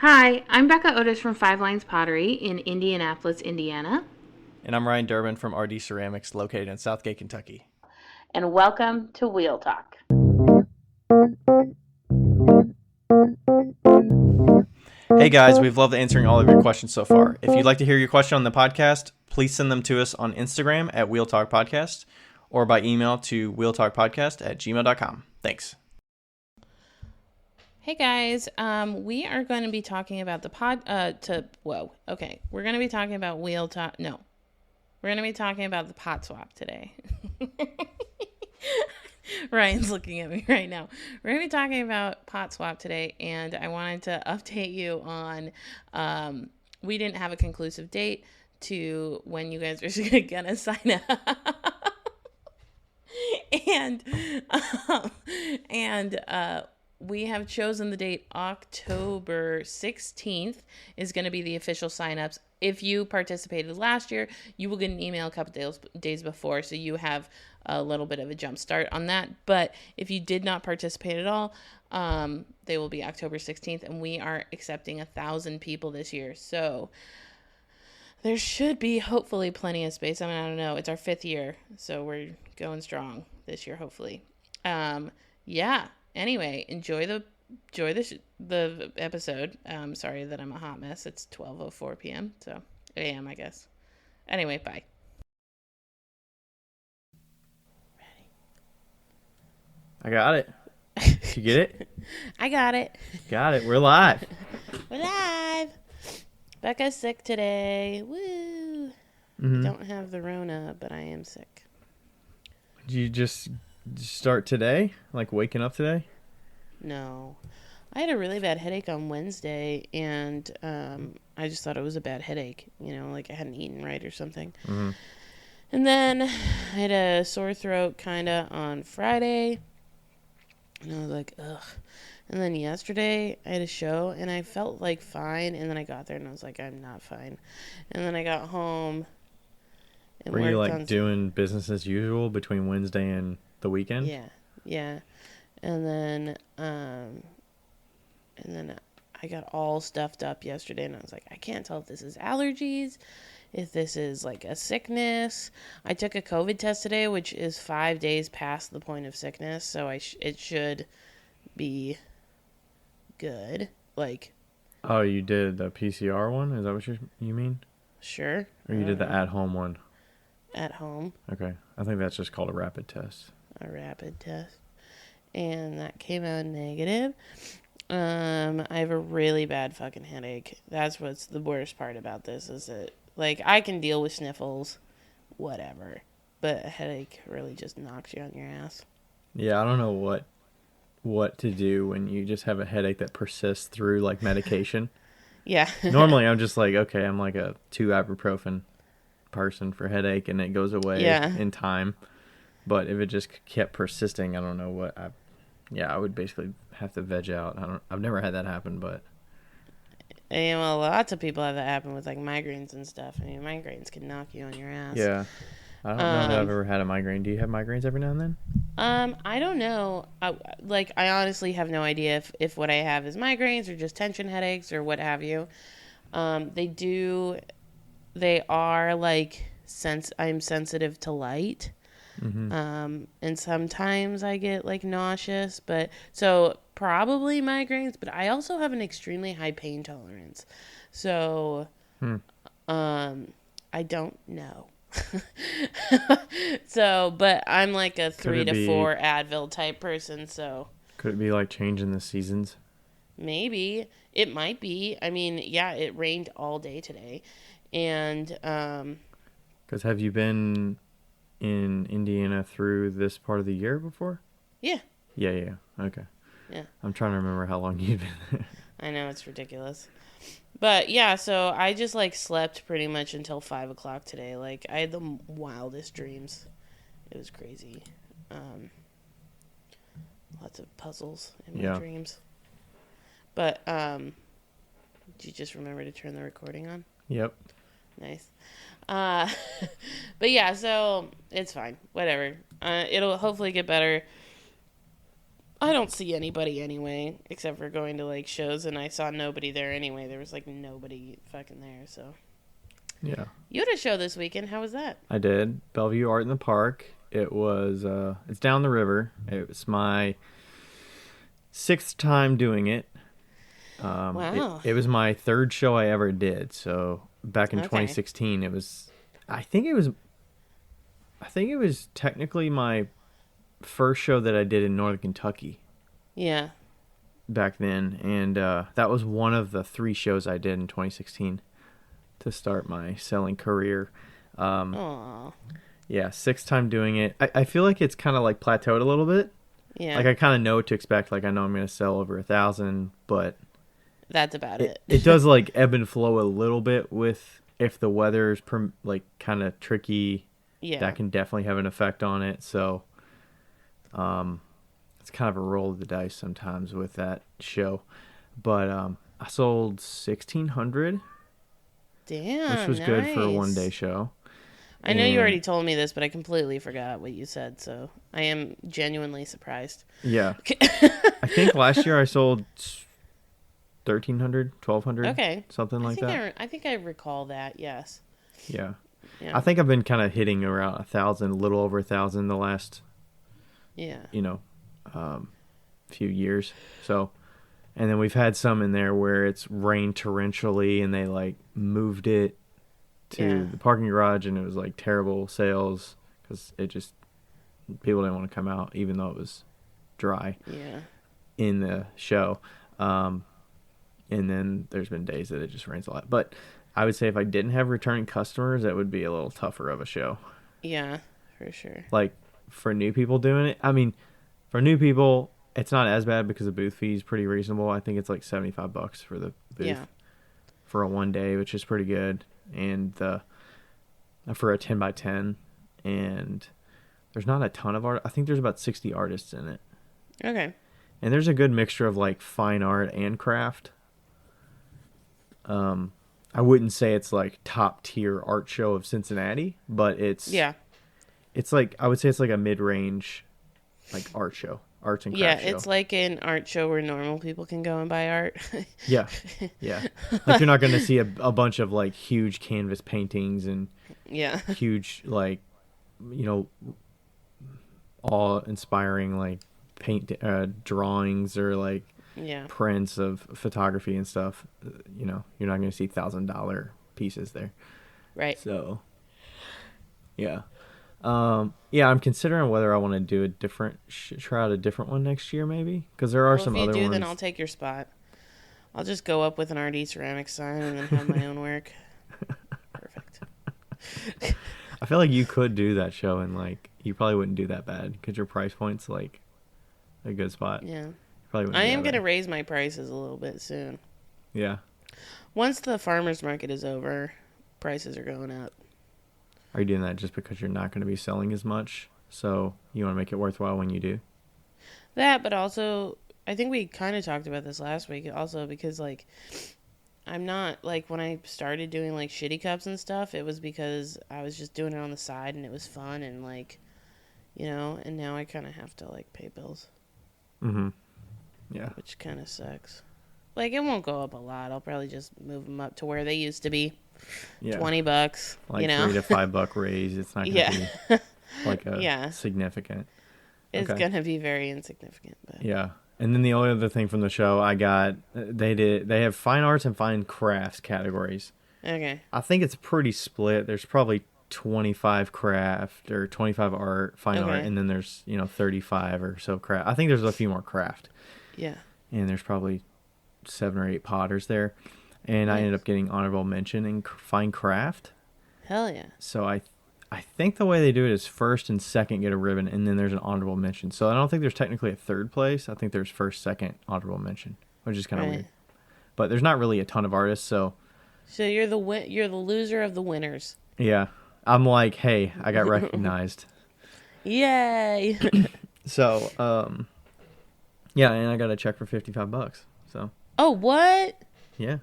Hi, I'm Becca Otis from Five Lines Pottery in Indianapolis, Indiana. And I'm Ryan Durbin from RD Ceramics, located in Southgate, Kentucky. And welcome to Wheel Talk. Hey guys, we've loved answering all of your questions so far. If you'd like to hear your question on the podcast, please send them to us on Instagram at Wheel Talk Podcast or by email to wheeltalkpodcast@gmail.com. Thanks. Hey guys, we are going to be talking about we're going to be talking about Wheel Talk. No, we're going to be talking about the pot swap today. Ryan's looking at me right now. We're going to be talking about pot swap today, and I wanted to update you on we didn't have a conclusive date to when you guys are going to sign up. and um, and we have chosen the date October 16th is going to be the official signups. If you participated last year, you will get an email a couple days before, so you have a little bit of a jump start on that. But if you did not participate at all, they will be October 16th, and we are accepting 1,000 people this year. So there should be hopefully plenty of space. I mean, I don't know. It's our 5th year, so we're going strong this year, hopefully. Yeah. Anyway, enjoy the episode. Sorry that I'm a hot mess. It's 12:04 p.m. So a.m. I guess. Anyway, bye. I got it. Did you get it? I got it. Got it. We're live. We're live. Becca's sick today. Woo. Don't have the Rona, but I am sick. Did you just start today? Like waking up today? No. I had a really bad headache on Wednesday, and I just thought it was a bad headache. You know, like I hadn't eaten right or something. Mm-hmm. And then I had a sore throat kind of on Friday. And I was like, ugh. And then yesterday I had a show, and I felt like fine. And then I got there, and I was like, I'm not fine. And then I got home. And were you like doing business as usual between Wednesday and the weekend? Yeah. And then I got all stuffed up yesterday, and I was like, I can't tell if this is allergies, if this is like a sickness. I took a COVID test today, which is 5 days past the point of sickness, so it should be good. Like, oh, you did the PCR one? Is that what you mean? Sure. Or you did the at-home one? At home. Okay. I think that's just called a rapid test. A rapid test. And that came out negative. I have a really bad fucking headache. That's what's the worst part about this, is that, like, I can deal with sniffles, whatever, but a headache really just knocks you on your ass. Yeah, I don't know what to do when you just have a headache that persists through, like, medication. Yeah. Normally, I'm just like, okay, I'm like a 2 ibuprofen person for headache, and it goes away in time. But if it just kept persisting, I don't know what I would basically have to veg out. I've never had that happen, but well, lots of people have that happen with like migraines and stuff. I mean, migraines can knock you on your ass. Yeah. I don't know that I've ever had a migraine. Do you have migraines every now and then? I don't know. I honestly have no idea if what I have is migraines or just tension headaches or what have you. They are like, I'm sensitive to light. Mm-hmm. And sometimes I get like nauseous, but so probably migraines, but I also have an extremely high pain tolerance. So, I don't know. So, but I'm like a 3 to 4 Advil type person, so. Could it be like changing the seasons? Maybe. It might be. I mean, yeah, it rained all day today. And, because have you been in Indiana through this part of the year before? Yeah. Yeah. Okay. Yeah. I'm trying to remember how long you've been there. I know, it's ridiculous. But yeah, so I just like slept pretty much until 5 o'clock today. Like, I had the wildest dreams. It was crazy. Lots of puzzles in my dreams. But did you just remember to turn the recording on? Yep. Nice. But yeah, so it's fine. Whatever. It'll hopefully get better. I don't see anybody anyway, except for going to like shows, and I saw nobody there anyway. There was like nobody fucking there, so. Yeah. You had a show this weekend. How was that? I did. Bellevue Art in the Park. It was, it's down the river. It was my 6th time doing it. Wow. It was my 3rd show I ever did. So back in 2016, it was, I think it was technically my first show that I did in Northern Kentucky. Yeah. Back then. And that was one of the 3 shows I did in 2016 to start my selling career. Aww. Yeah, 6th time doing it. I feel like it's kind of like plateaued a little bit. Yeah. Like I kind of know what to expect. Like I know I'm going to sell over 1,000, but that's about it. It does like ebb and flow a little bit with if the weather's like kind of tricky. Yeah. That can definitely have an effect on it. So, it's kind of a roll of the dice sometimes with that show. But I sold 1,600. Damn, which was nice. good for a 1-day show. I know you already told me this, but I completely forgot what you said, so I am genuinely surprised. Yeah. I think last year I sold 1,300, 1,200, okay, something like that. I think I recall that, yes. Yeah. I think I've been kind of hitting around 1,000, a little over 1,000 the last, few years. So, and then we've had some in there where it's rained torrentially and they like moved it to the parking garage and it was like terrible sales because people didn't want to come out even though it was dry in the show. And then there's been days that it just rains a lot. But I would say if I didn't have returning customers, that would be a little tougher of a show. Yeah, for sure. Like for new people doing it, I mean, for new people, it's not as bad because the booth fee is pretty reasonable. I think it's like $75 for the booth for a 1-day, which is pretty good. And for a 10x10, and there's not a ton of art. I think there's about 60 artists in it. Okay. And there's a good mixture of like fine art and craft. I wouldn't say it's like top tier art show of Cincinnati, but it's like I would say it's like a mid-range like art show. Arts and craft show. It's like an art show where normal people can go and buy art. Yeah. Like you're not going to see a bunch of like huge canvas paintings and huge like, awe-inspiring like paint drawings or like prints of photography and stuff. You're not going to see $1,000 pieces there. Right. So, yeah. I'm considering whether I want to do try out a different one next year, maybe, because there are some other ones. If you do, then I'll take your spot. I'll just go up with an RD ceramics sign and then have my own work. Perfect. I feel like you could do that show and like you probably wouldn't do that bad because your price point's like a good spot. Yeah. I am going to raise my prices a little bit soon. Yeah. Once the farmer's market is over, prices are going up. Are you doing that just because you're not going to be selling as much? So you want to make it worthwhile when you do? That, but also, I think we kind of talked about this last week also because, like, I'm not, like, when I started doing, like, shitty cups and stuff, it was because I was just doing it on the side and it was fun and, like, and now I kind of have to, like, pay bills. Mm-hmm. Yeah. Which kind of sucks. Like, it won't go up a lot. I'll probably just move them up to where they used to be. Yeah. $20, like $3 to $5 raise. It's not going to be like a significant. It's going to be very insignificant. But. Yeah. And then the only other thing from the show I got, they have fine arts and fine crafts categories. Okay. I think it's pretty split. There's probably 25 craft or 25 fine art, and then there's 35 or so craft. I think there's a few more craft. Yeah. And there's probably 7 or 8 potters there. And I ended up getting honorable mention in fine craft. Hell yeah. So I think the way they do it is first and second get a ribbon, and then there's an honorable mention. So I don't think there's technically a third place. I think there's first, second, honorable mention, which is kind of weird. But there's not really a ton of artists, so. So you're the loser of the winners. Yeah, I'm like, hey, I got recognized. Yay! So, yeah, and I got a check for $55. So. Oh, what? Yeah.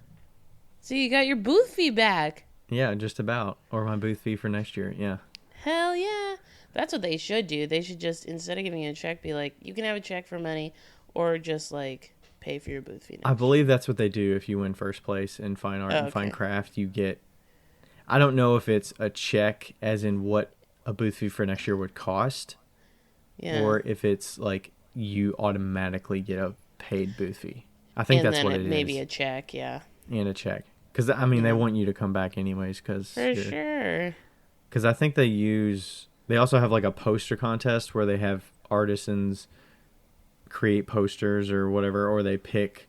So you got your booth fee back. Yeah, just about. Or my booth fee for next year, yeah. Hell yeah. That's what they should do. They should just, instead of giving you a check, be like, you can have a check for money, or just like pay for your booth fee. I believe that's what they do if you win first place in fine art and fine craft. You get, I don't know if it's a check as in what a booth fee for next year would cost, or if it's like you automatically get a paid booth fee. I think that's what it is. Maybe a check, and a check. Because, I mean, they want you to come back anyways. For sure. Because I think they also have like a poster contest where they have artisans create posters or whatever, or they pick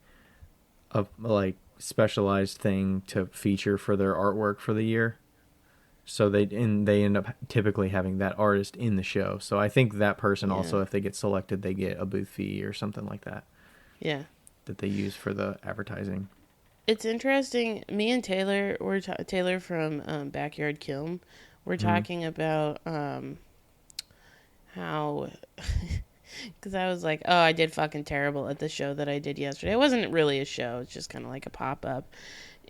a like specialized thing to feature for their artwork for the year. So they end up typically having that artist in the show. So I think that person also, if they get selected, they get a booth fee or something like that. Yeah. That they use for the advertising. It's interesting. Me and Taylor, Taylor from Backyard Kiln, we're talking about how, because I was like, oh, I did fucking terrible at the show that I did yesterday. It wasn't really a show. It's just kind of like a pop-up.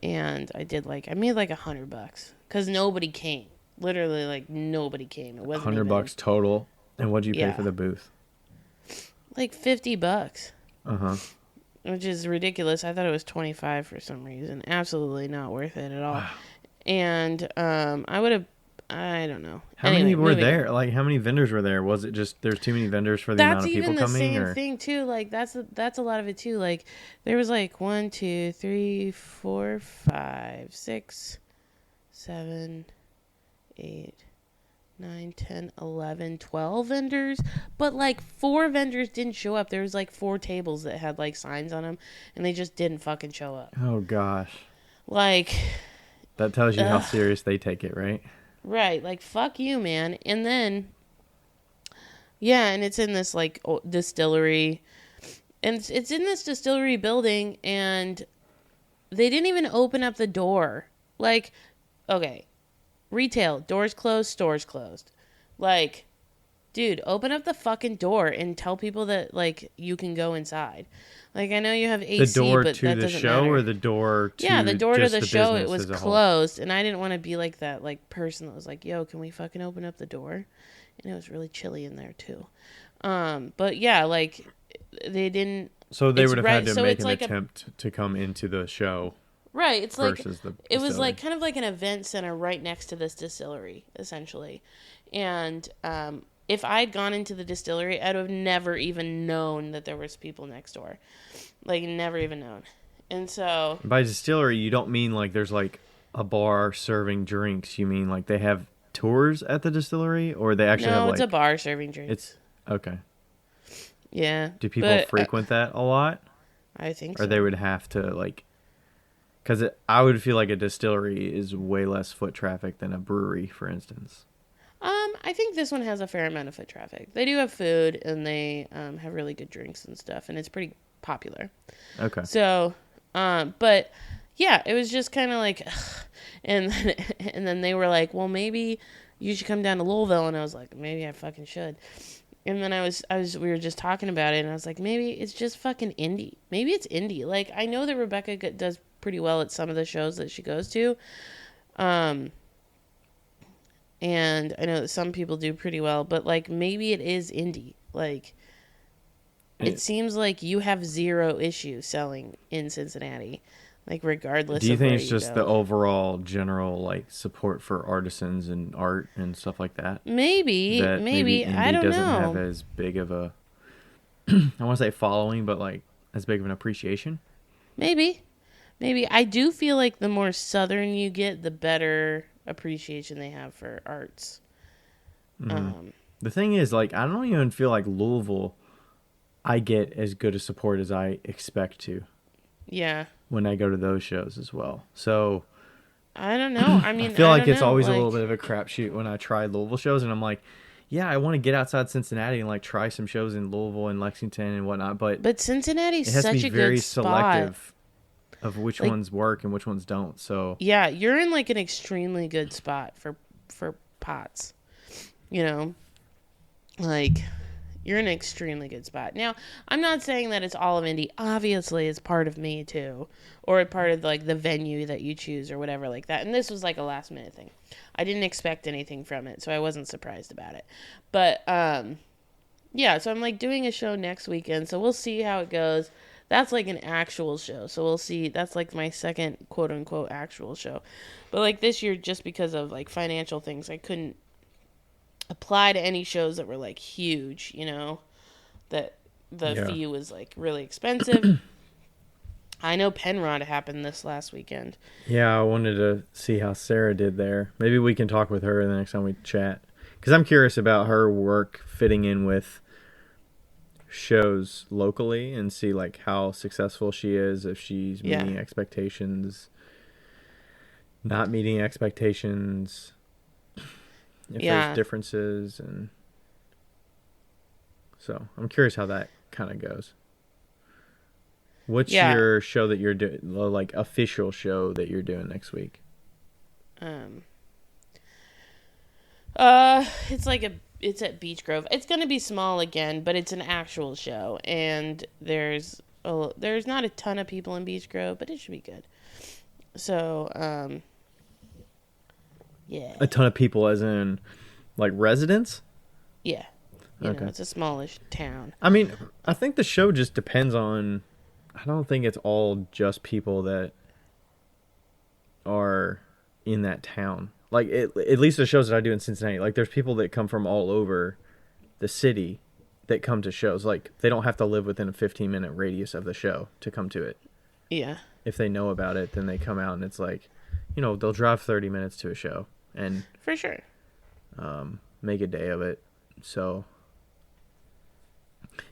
And I made like $100 because nobody came. Literally, like, nobody came. It wasn't $100 total. And what'd you pay for the booth? Like $50. Uh-huh. Which is ridiculous. I thought it was $25 for some reason. Absolutely not worth it at all. Wow. And I don't know. How many were there? Like, how many vendors were there? Was it just there's too many vendors for the amount of people coming? That's even the same thing too. Like that's a lot of it too. Like there was like 1, 2, 3, 4, 5, 6, 7, 8, 9, 10, 11, 12 vendors, but like 4 vendors didn't show up. There was like 4 tables that had like signs on them, and they just didn't fucking show up. Oh gosh. Like that tells you how serious they take it, right? Right, like fuck you, man. And then and it's in this like distillery, and it's in this distillery building, and they didn't even open up the door. Like, okay, retail, doors closed, stores closed. Like, dude, open up the fucking door and tell people that like you can go inside. Like, I know you have AC, the door but to that the doesn't show matter. Or the door to the door to the show, it was closed, whole. And I didn't want to be like that like person that was like, yo, can we fucking open up the door? And it was really chilly in there too. But yeah, like they didn't. So they would have had to make an attempt to come into the show. Right, it's like it was like kind of like an event center right next to this distillery, essentially. And if I'd gone into the distillery, I'd have never even known that there was people next door. Like, never even known. And so... By distillery, you don't mean like there's like a bar serving drinks. You mean like they have tours at the distillery? Or they actually have like... No, it's a bar serving drinks. It's... Okay. Yeah. Do people frequent that a lot? I think so. Or they would have to like... Because I would feel like a distillery is way less foot traffic than a brewery, for instance. I think this one has a fair amount of foot traffic. They do have food, and they have really good drinks and stuff, and it's pretty popular. Okay. So, but yeah, it was just kind of like, and then they were like, well, maybe you should come down to Louisville, and I was like, maybe I fucking should. And then we were just talking about it, and I was like, maybe it's just fucking indie. Maybe it's indie. Like, I know that Rebecca does pretty well at some of the shows that she goes to. And I know that some people do pretty well, but like maybe it is indie. Like it seems like you have zero issue selling in Cincinnati, like regardless. Do you think it's just the overall general like support for artisans and art and stuff like that? Maybe I don't know. Doesn't have as big of a I want to say following, but like as big of an appreciation. Maybe I do feel like the more southern you get, the better appreciation they have for arts. The thing is, like, I don't even feel like Louisville I get as good a support as I expect to. Yeah. When I go to those shows as well. So I don't know. I mean, I feel like it's always a little bit of a crapshoot when I try Louisville shows, and I'm like, yeah, I want to get outside Cincinnati and like try some shows in Louisville and Lexington and whatnot, but Cincinnati's such a good spot. It has to be very selective of which ones work and which ones don't. So yeah, you're in like an extremely good spot for pots. You know, like You're in an extremely good spot. Now, I'm not saying that it's all of Indy. Obviously, it's part of me too, or a part of like the venue that you choose or whatever like that. And this was like a last minute thing. I didn't expect anything from it, so I wasn't surprised about it. But yeah, so I'm like doing a show next weekend, so we'll see how it goes. That's like an actual show, so we'll see. That's like my second quote unquote actual show. But like this year, just because of like financial things, I couldn't apply to any shows that were like huge, you know, that the fee was like really expensive. I know Penrod happened this last weekend. Yeah, I wanted to see how Sarah did there. Maybe we can talk with her the next time we chat, because I'm curious about her work fitting in with shows locally and see like how successful she is, if she's meeting expectations, not meeting expectations, if there's differences. And so I'm curious how that kind of goes. What's your show that you're doing, like official show that you're doing next week? It's at Beech Grove. It's going to be small again, but it's an actual show, and there's not a ton of people in Beech Grove, but it should be good. So, yeah. A ton of people as in, like, residents? Yeah. You know, it's a smallish town. I mean, I think the show just depends on... I don't think it's all just people that are in that town. Like, at least the shows that I do in Cincinnati, like, there's people that come from all over the city that come to shows. Like, they don't have to live within a 15-minute radius of the show to come to it. Yeah. If they know about it, then they come out, and it's like, you know, they'll drive 30 minutes to a show. And for sure. Make a day of it. So,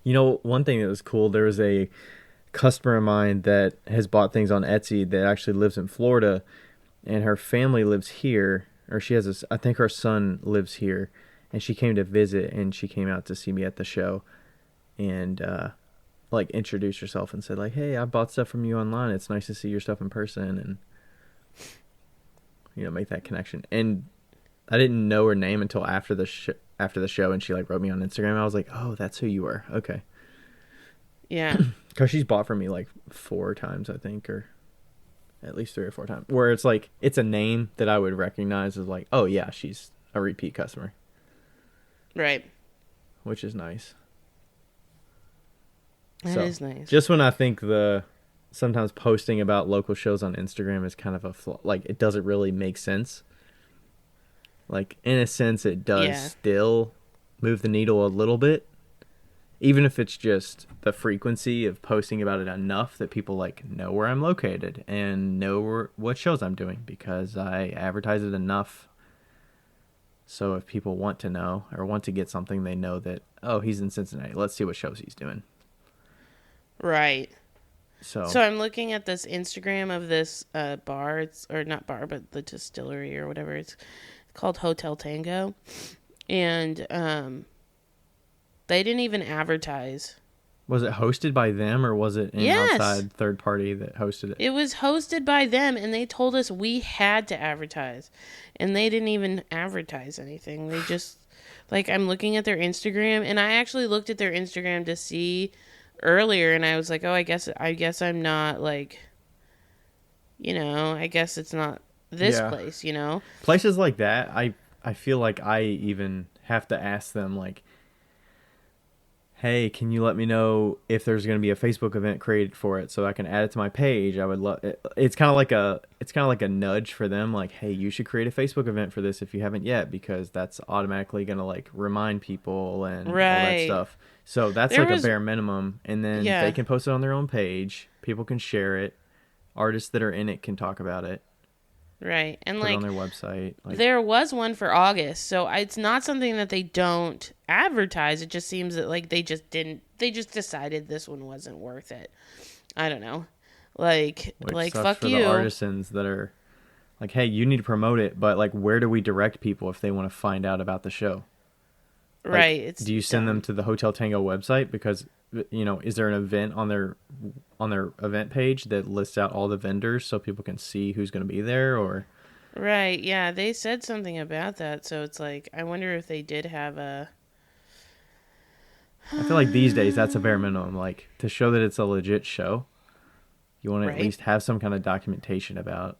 you know, one thing that was cool, there was a customer of mine that has bought things on Etsy that actually lives in Florida, and her family lives here, or she has I think her son lives here, and she came to visit, and she came out to see me at the show, and like introduced herself and said like, hey, I bought stuff from you online, it's nice to see your stuff in person, and you know, make that connection. And I didn't know her name until after the show, and she like wrote me on Instagram. I was like, oh, that's who you were. Okay. Yeah. Because she's bought from me like 4 times, I think, or at least 3 or 4 times, where it's like, it's a name that I would recognize as like, oh yeah, she's a repeat customer. Right. Which is nice. That is nice. Just when I think sometimes posting about local shows on Instagram is kind of a flaw, like it doesn't really make sense. Like, in a sense, it does still move the needle a little bit. Even if it's just the frequency of posting about it enough that people like know where I'm located and know what shows I'm doing, because I advertise it enough. So if people want to know or want to get something, they know that, oh, he's in Cincinnati. Let's see what shows he's doing. Right. So I'm looking at this Instagram of this bar. Or not bar, but the distillery or whatever. It's called Hotel Tango. And they didn't even advertise. Was it hosted by them, or was it an outside third party that hosted it? It was hosted by them, and they told us we had to advertise. And they didn't even advertise anything. They just, like, I'm looking at their Instagram, and I actually looked at their Instagram to see earlier, and I was like, oh, I guess I'm not, like, you know, I guess it's not this place, you know? Places like that, I feel like I even have to ask them, like, hey, can you let me know if there's going to be a Facebook event created for it so I can add it to my page? I would love it. It's kind of like a nudge for them, like, hey, you should create a Facebook event for this if you haven't yet, because that's automatically going to like remind people and all that stuff. So that's a bare minimum, and then they can post it on their own page. People can share it. Artists that are in it can talk about it. Right. And put like it on their website. Like, there was one for August, so it's not something that they don't advertise. It just seems that like they just decided this one wasn't worth it. I don't know. Like fuck for you. The artisans that are like, hey, you need to promote it, but like, where do we direct people if they want to find out about the show? Like, right. Do you send them to the Hotel Tango website? Because, you know, is there an event on their event page that lists out all the vendors so people can see who's going to be there? Or right, yeah, they said something about that. So it's like, I wonder if they did have I feel like these days that's a bare minimum. Like, to show that it's a legit show, you want to at least have some kind of documentation about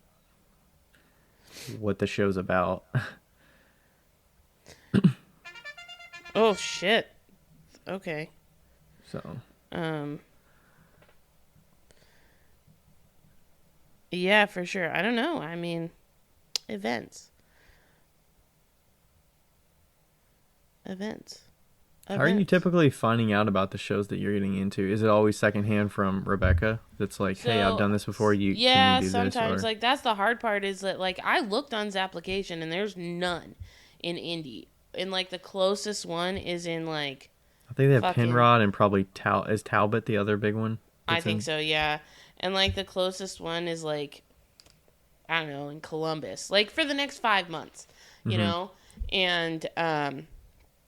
what the show's about. Oh shit. Okay. So. Yeah, for sure. I don't know. I mean, events. How are you typically finding out about the shows that you're getting into? Is it always secondhand from Rebecca? That's like, hey, I've done this before. Can you do this? Sometimes like that's the hard part is that like I looked on Zapplication and there's none in Indy, and like the closest one is in like. I think they have Penrod and probably is Talbot the other big one. I think so, yeah. And like the closest one is like, I don't know, in Columbus, like for the next 5 months, you know, and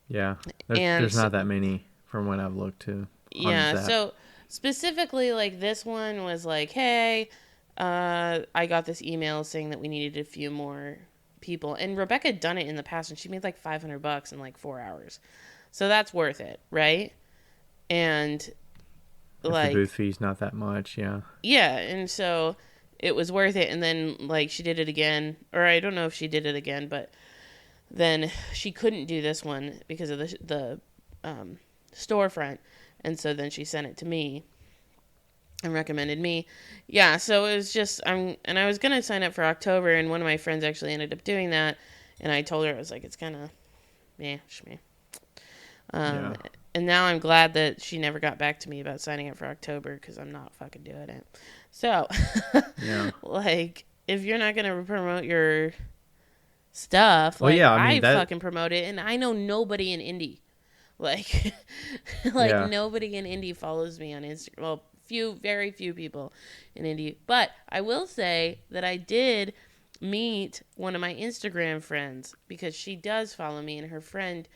yeah, there's not that many from when I've looked to. Yeah, so specifically, like this one was like, hey, I got this email saying that we needed a few more people, and Rebecca had done it in the past, and she made like $500 in like 4 hours, so that's worth it, right? And like the booth fee's not that much, yeah. Yeah, and so it was worth it, and then like she did it again, or I don't know if she did it again, but. Then she couldn't do this one because of the storefront, and so then she sent it to me and recommended me. Yeah, so it was just I was gonna sign up for October, and one of my friends actually ended up doing that, and I told her I was like, it's kind of shmeh. And now I'm glad that she never got back to me about signing up for October because I'm not fucking doing it. So, yeah, like if you're not gonna promote your stuff, like I fucking promote it, and I know nobody in Indy, like nobody in Indy follows me on Instagram. Well, very few people in Indy, but I will say that I did meet one of my Instagram friends because she does follow me, and her friend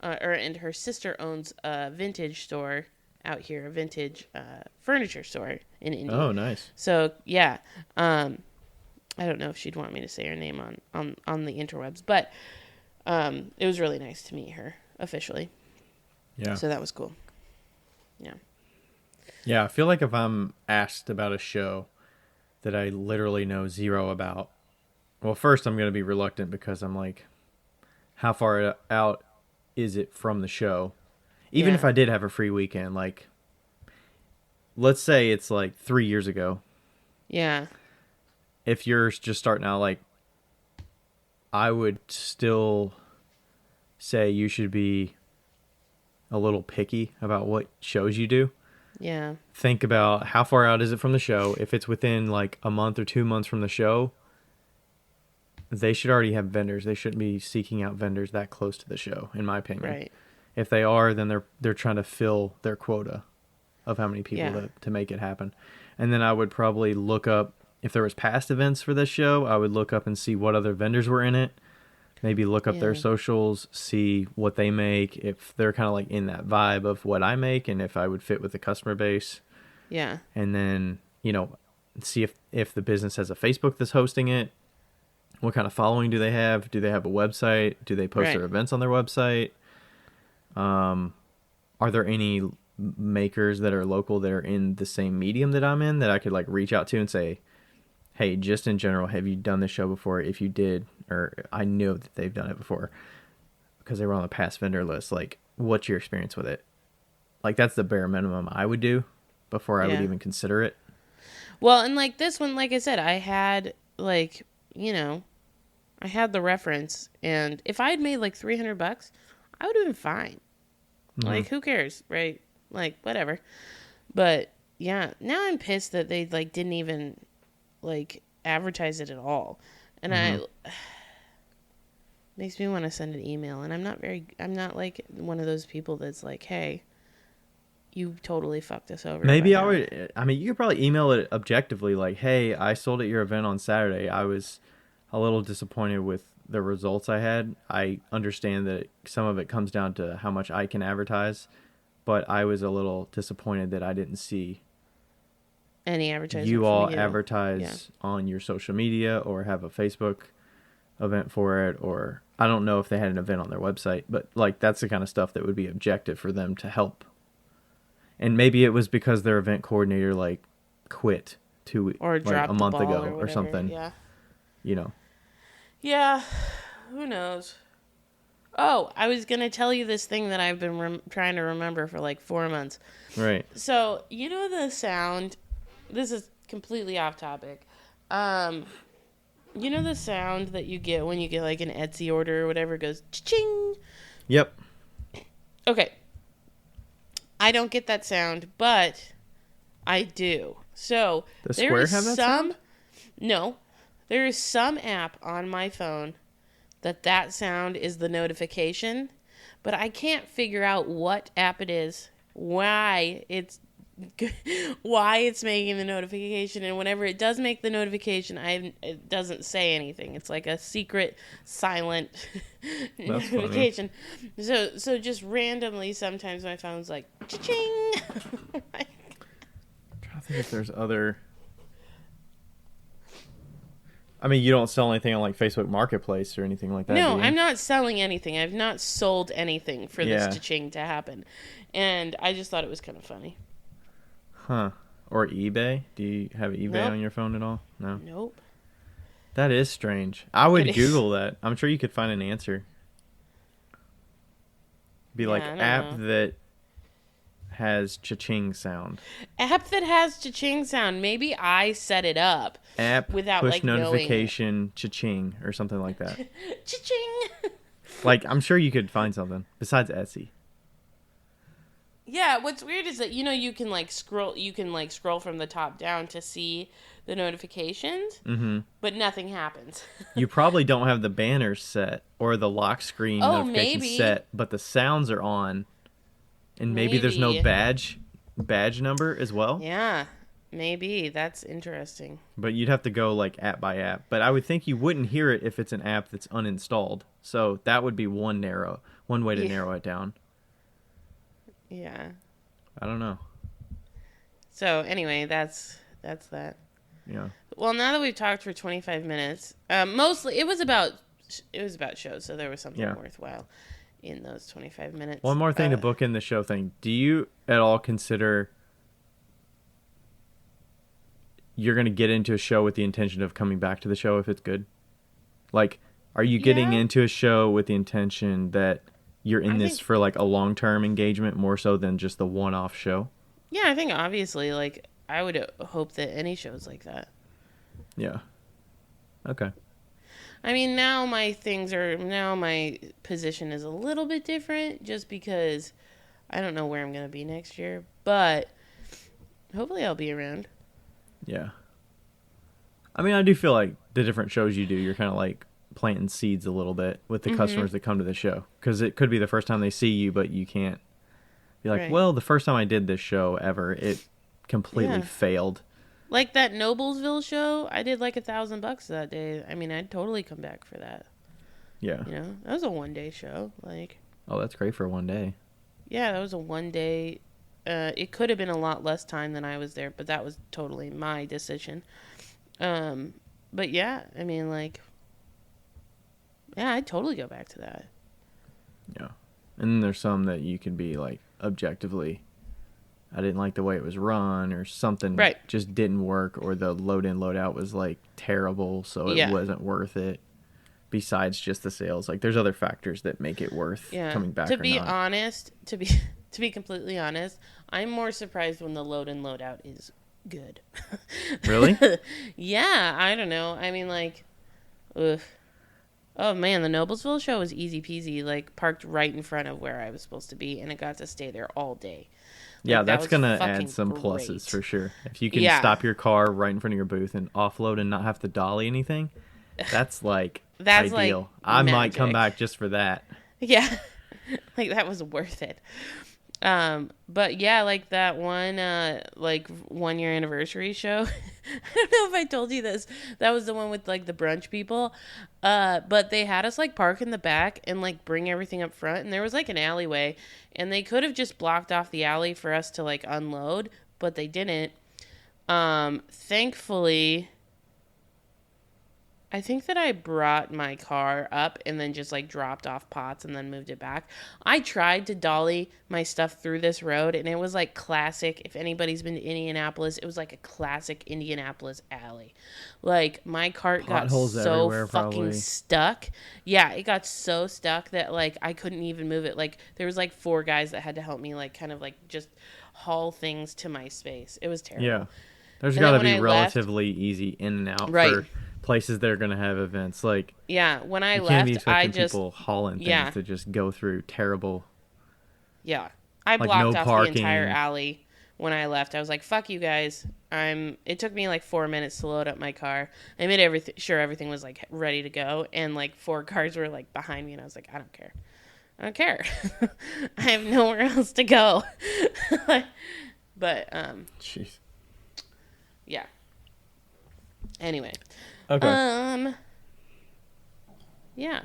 and her sister owns a vintage store out here, a vintage furniture store in Indy. Oh, nice. So yeah, I don't know if she'd want me to say her name on the interwebs, but it was really nice to meet her officially. Yeah. So that was cool. Yeah. Yeah, I feel like if I'm asked about a show that I literally know zero about, well, first I'm going to be reluctant because I'm like, how far out is it from the show? Even if I did have a free weekend, like, let's say it's like 3 years ago. Yeah. If you're just starting out, like, I would still say you should be a little picky about what shows you do. Yeah. Think about how far out is it from the show. If it's within like a month or 2 months from the show, they should already have vendors. They shouldn't be seeking out vendors that close to the show, in my opinion. Right. If they are, then they're trying to fill their quota of how many people to make it happen. And then I would probably look up, if there was past events for this show, I would look up and see what other vendors were in it. Maybe look up their socials, see what they make, if they're kind of like in that vibe of what I make, and if I would fit with the customer base. Yeah. And then, see if the business has a Facebook that's hosting it. What kind of following do they have? Do they have a website? Do they post their events on their website? Are there any makers that are local that are in the same medium that I'm in that I could like reach out to and say, hey, just in general, have you done this show before? If you did, or I know that they've done it before because they were on the past vendor list, like, what's your experience with it? Like, that's the bare minimum I would do before I would even consider it. Well, and like this one, like I said, I had like, I had the reference, and if I had made like $300, I would have been fine. Mm-hmm. Like, who cares, right? Like, whatever. But yeah, now I'm pissed that they like didn't even like advertise it at all, and makes me want to send an email. And I'm not like one of those people that's like, hey, you totally fucked us over. Maybe I would. I mean, you could probably email it objectively, like, hey, I sold at your event on Saturday. I was a little disappointed with the results I had. I understand that some of it comes down to how much I can advertise, but I was a little disappointed that I didn't see any advertising. You all advertise on your social media or have a Facebook event for it, or I don't know if they had an event on their website, but like that's the kind of stuff that would be objective for them to help And maybe it was because their event coordinator like quit or like a month ago or something. Yeah. You know. Yeah. Who knows? Oh, I was going to tell you this thing that I've been trying to remember for like 4 months. Right. So, you know the sound, this is completely off topic. You know the sound that you get when you get like an Etsy order or whatever, it goes cha-ching? Yep. Okay. I don't get that sound, but I do. So, the Square have that sound? No. There is some app on my phone that sound is the notification, but I can't figure out what app it is, why it's making the notification, and whenever it does make the notification, it doesn't say anything. It's like a secret, silent notification. Funny. So just randomly, sometimes my phone's like cha-ching. I'm trying to think if there's other. I mean, you don't sell anything on like Facebook Marketplace or anything like that. No, I'm not selling anything. I've not sold anything for this cha-ching to happen, and I just thought it was kind of funny. Huh. Or eBay? Do you have eBay on your phone at all? No? Nope. That is strange. I would Google that. I'm sure you could find an answer. Be like app that has cha-ching sound. App that has cha-ching sound. Maybe I set it up. App without push like notification cha-ching or something like that. Cha-ching! Like, I'm sure you could find something besides Etsy. Yeah, what's weird is that, you know, you can scroll from the top down to see the notifications, but nothing happens. You probably don't have the banners set or the lock screen notifications set, but the sounds are on, and maybe there's no badge number as well. Yeah, maybe. That's interesting. But you'd have to go like app by app. But I would think you wouldn't hear it if it's an app that's uninstalled. So that would be one way to narrow it down. Yeah. I don't know. So anyway, that's that. Yeah. Well, now that we've talked for 25 minutes, mostly it was about shows, so there was something worthwhile in those 25 minutes. One more thing to book in the show thing. Do you at all consider you're going to get into a show with the intention of coming back to the show if it's good? Like, are you getting into a show with the intention that you're in this for like a long-term engagement more so than just the one-off show? Yeah, I think obviously, like, I would hope that any show's like that. Yeah. Okay. I mean, now my position is a little bit different just because I don't know where I'm going to be next year, but hopefully I'll be around. Yeah. I mean, I do feel like the different shows you do, you're kind of like planting seeds a little bit with the customers that come to the show, because it could be the first time they see you, but you can't be like, well, the first time I did this show ever, it completely failed. Like that Noblesville show, I did like $1,000 that day. I mean, I'd totally come back for that. Yeah. You know, that was a one-day show. Like, oh, that's great for one day. Yeah, that was a one-day. It could have been a lot less time than I was there, but that was totally my decision. But yeah, I mean, like, yeah, I'd totally go back to that. Yeah. And then there's some that you can be like, objectively, I didn't like the way it was run, or something just didn't work, or the load in, load out was like terrible, so it wasn't worth it. Besides just the sales, like there's other factors that make it worth coming back. To be honest, to be completely honest, I'm more surprised when the load in, load out is good. Really? Yeah, I don't know. I mean, like, ugh. Oh man, the Noblesville show was easy peasy. Like, parked right in front of where I was supposed to be, and I got to stay there all day. Like, yeah, that's gonna add some pluses for sure. If you can stop your car right in front of your booth and offload and not have to dolly anything, that's like ideal. Like I might come back just for that. Yeah, like that was worth it. But yeah, like that one, like 1 year anniversary show. I don't know if I told you this. That was the one with like the brunch people. But they had us like park in the back and like bring everything up front. And there was like an alleyway, and they could have just blocked off the alley for us to like unload, but they didn't. Thankfully, I think that I brought my car up and then just like dropped off pots and then moved it back. I tried to dolly my stuff through this road and it was like classic. If anybody's been to Indianapolis, it was like a classic Indianapolis alley. Like my cart got so fucking probably. Stuck. Yeah, it got so stuck that like I couldn't even move it. Like there was like 4 guys that had to help me like kind of like just haul things to my space. It was terrible. Yeah. There's got to be relatively easy in and out for places that are going to have events. Like, yeah, when I left, I just people hauling things to just go through terrible. Yeah, I blocked off the entire alley when I left. I was like, "Fuck you guys!" It took me like 4 minutes to load up my car. I made sure everything was like ready to go, and like 4 cars were like behind me, and I was like, "I don't care. I don't care. I have nowhere else to go." But jeez. Yeah. Anyway. Okay. Yeah.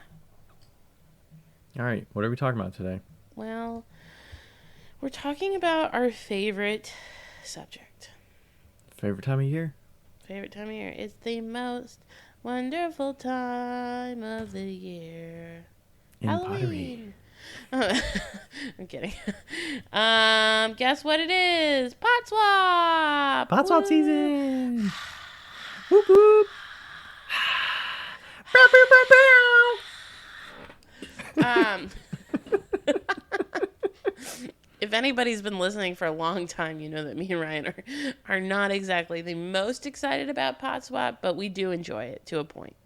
All right. What are we talking about today? Well, we're talking about our favorite subject. Favorite time of year? Favorite time of year. It's the most wonderful time of the year. In Halloween. I'm kidding. Guess what it is? Pot swap. Pot swap season. Whoop whoop. If anybody's been listening for a long time, you know that me and Ryan are not exactly the most excited about pot swap, but we do enjoy it to a point.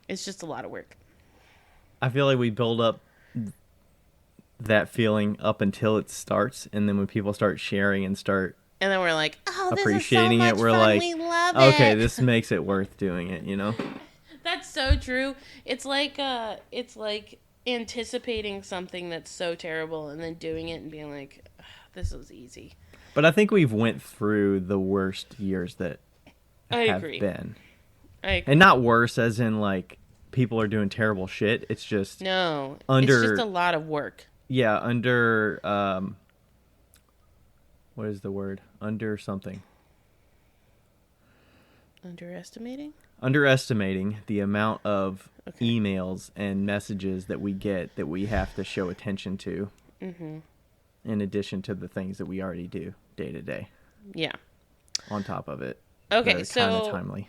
It's just a lot of work. I feel like we build up that feeling up until it starts, and then when people start sharing and then we're like, oh, this appreciating is so much it, we're fun. like, we love okay, it. this makes it worth doing it, you know? That's so true. It's like anticipating something that's so terrible and then doing it and being like, this was easy. But I think we've went through the worst years that have been. I agree. And not worse as in like people are doing terrible shit. It's just it's just a lot of work. Yeah, under what is the word? Under something. Underestimating the amount of emails and messages that we get that we have to show attention to. Mm-hmm. In addition to the things that we already do day to day. Yeah. On top of it. Okay, so kind of timely.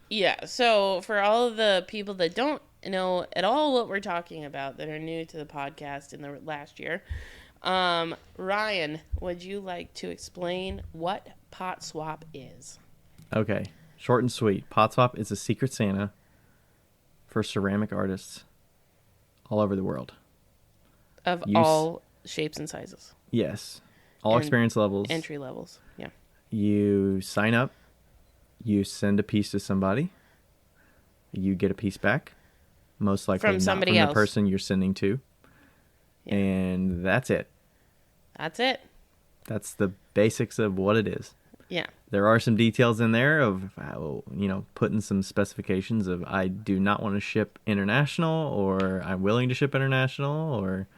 Yeah, so for all of the people that don't know at all what we're talking about, that are new to the podcast in the last year, Ryan, would you like to explain what pot swap is? Okay, short and sweet. Pot swap is a secret Santa for ceramic artists all over the world. Of all shapes and sizes. Yes. All experience levels. Entry levels, yeah. You sign up. You send a piece to somebody. You get a piece back. Most likely from somebody not from else. The person you're sending to. Yeah. And that's it. That's it. That's the basics of what it is. Yeah. There are some details in there of, putting some specifications of I do not want to ship international, or I'm willing to ship international, or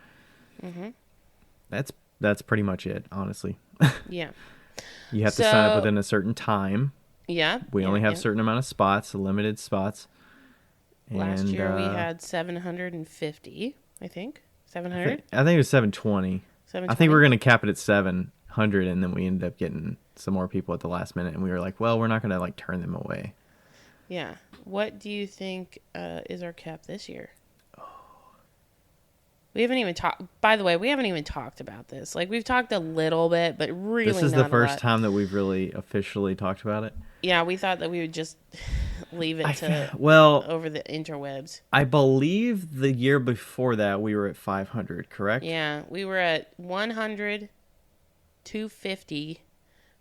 that's pretty much it, honestly. Yeah. You have to sign up within a certain time. Yeah. We only have a certain amount of spots, limited spots. Last year we had 750, I think. 700? I think it was 720. 720? I think we're going to cap it at 700, and then we ended up getting some more people at the last minute, and we were like, well, we're not going to turn them away. Yeah. What do you think is our cap this year? We haven't even talked. By the way, we haven't even talked about this. We've talked a little bit, but really this is the first time that we've really officially talked about it. Yeah, we thought that we would just leave it over the interwebs. I believe the year before that we were at 500, correct? Yeah, we were at 100, 250,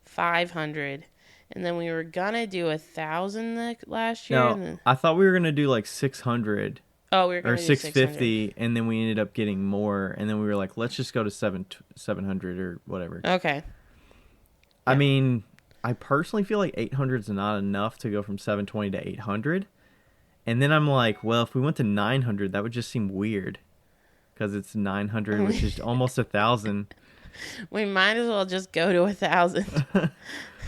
500, and then we were gonna do 1,000 last year. No, I thought we were gonna do 600. Oh, we were going to do 650, and then we ended up getting more, and then we were like, let's just go to 700 or whatever. Okay. Yeah. I mean, I personally feel like 800 is not enough to go from 720 to 800. And then I'm like, well, if we went to 900, that would just seem weird. Because it's 900, which is almost 1,000. We might as well just go to 1,000.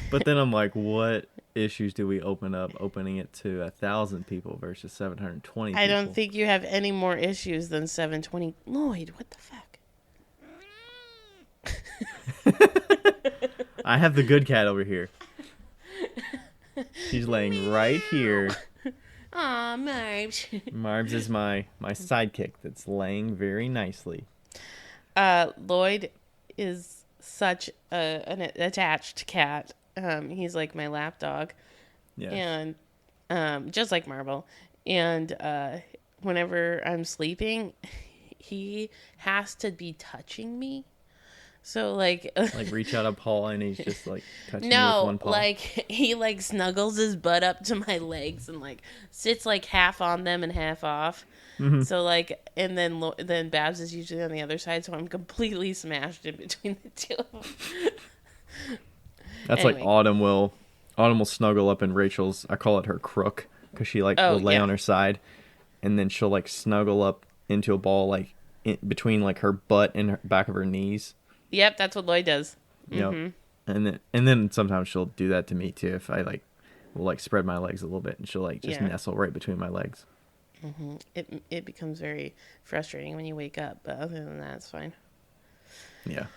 But then I'm like, what issues do we open up opening it to 1,000 people versus 720 people? I don't think you have any more issues than 720. Lloyd, what the fuck? I have the good cat over here. She's laying right here. Aw, Marbs. Marbs is my sidekick that's laying very nicely. Lloyd is such an attached cat. He's like my lap dog. Yeah. And just like Marble. And whenever I'm sleeping, he has to be touching me. So like reach out a paw and he's just like touching you with one paw. No, like he like snuggles his butt up to my legs and like sits like half on them and half off. Mm-hmm. So like, and then Babs is usually on the other side, so I'm completely smashed in between the two of them. That's anyway. Like Autumn will snuggle up in Rachel's. I call it her crook because she will lay on her side, and then she'll like snuggle up into a ball like between like her butt and her back of her knees. Yep, that's what Lloyd does. Mm-hmm. Yep. And then sometimes she'll do that to me too if I will spread my legs a little bit and she'll just nestle right between my legs. Mm-hmm. It becomes very frustrating when you wake up, but other than that, it's fine. Yeah.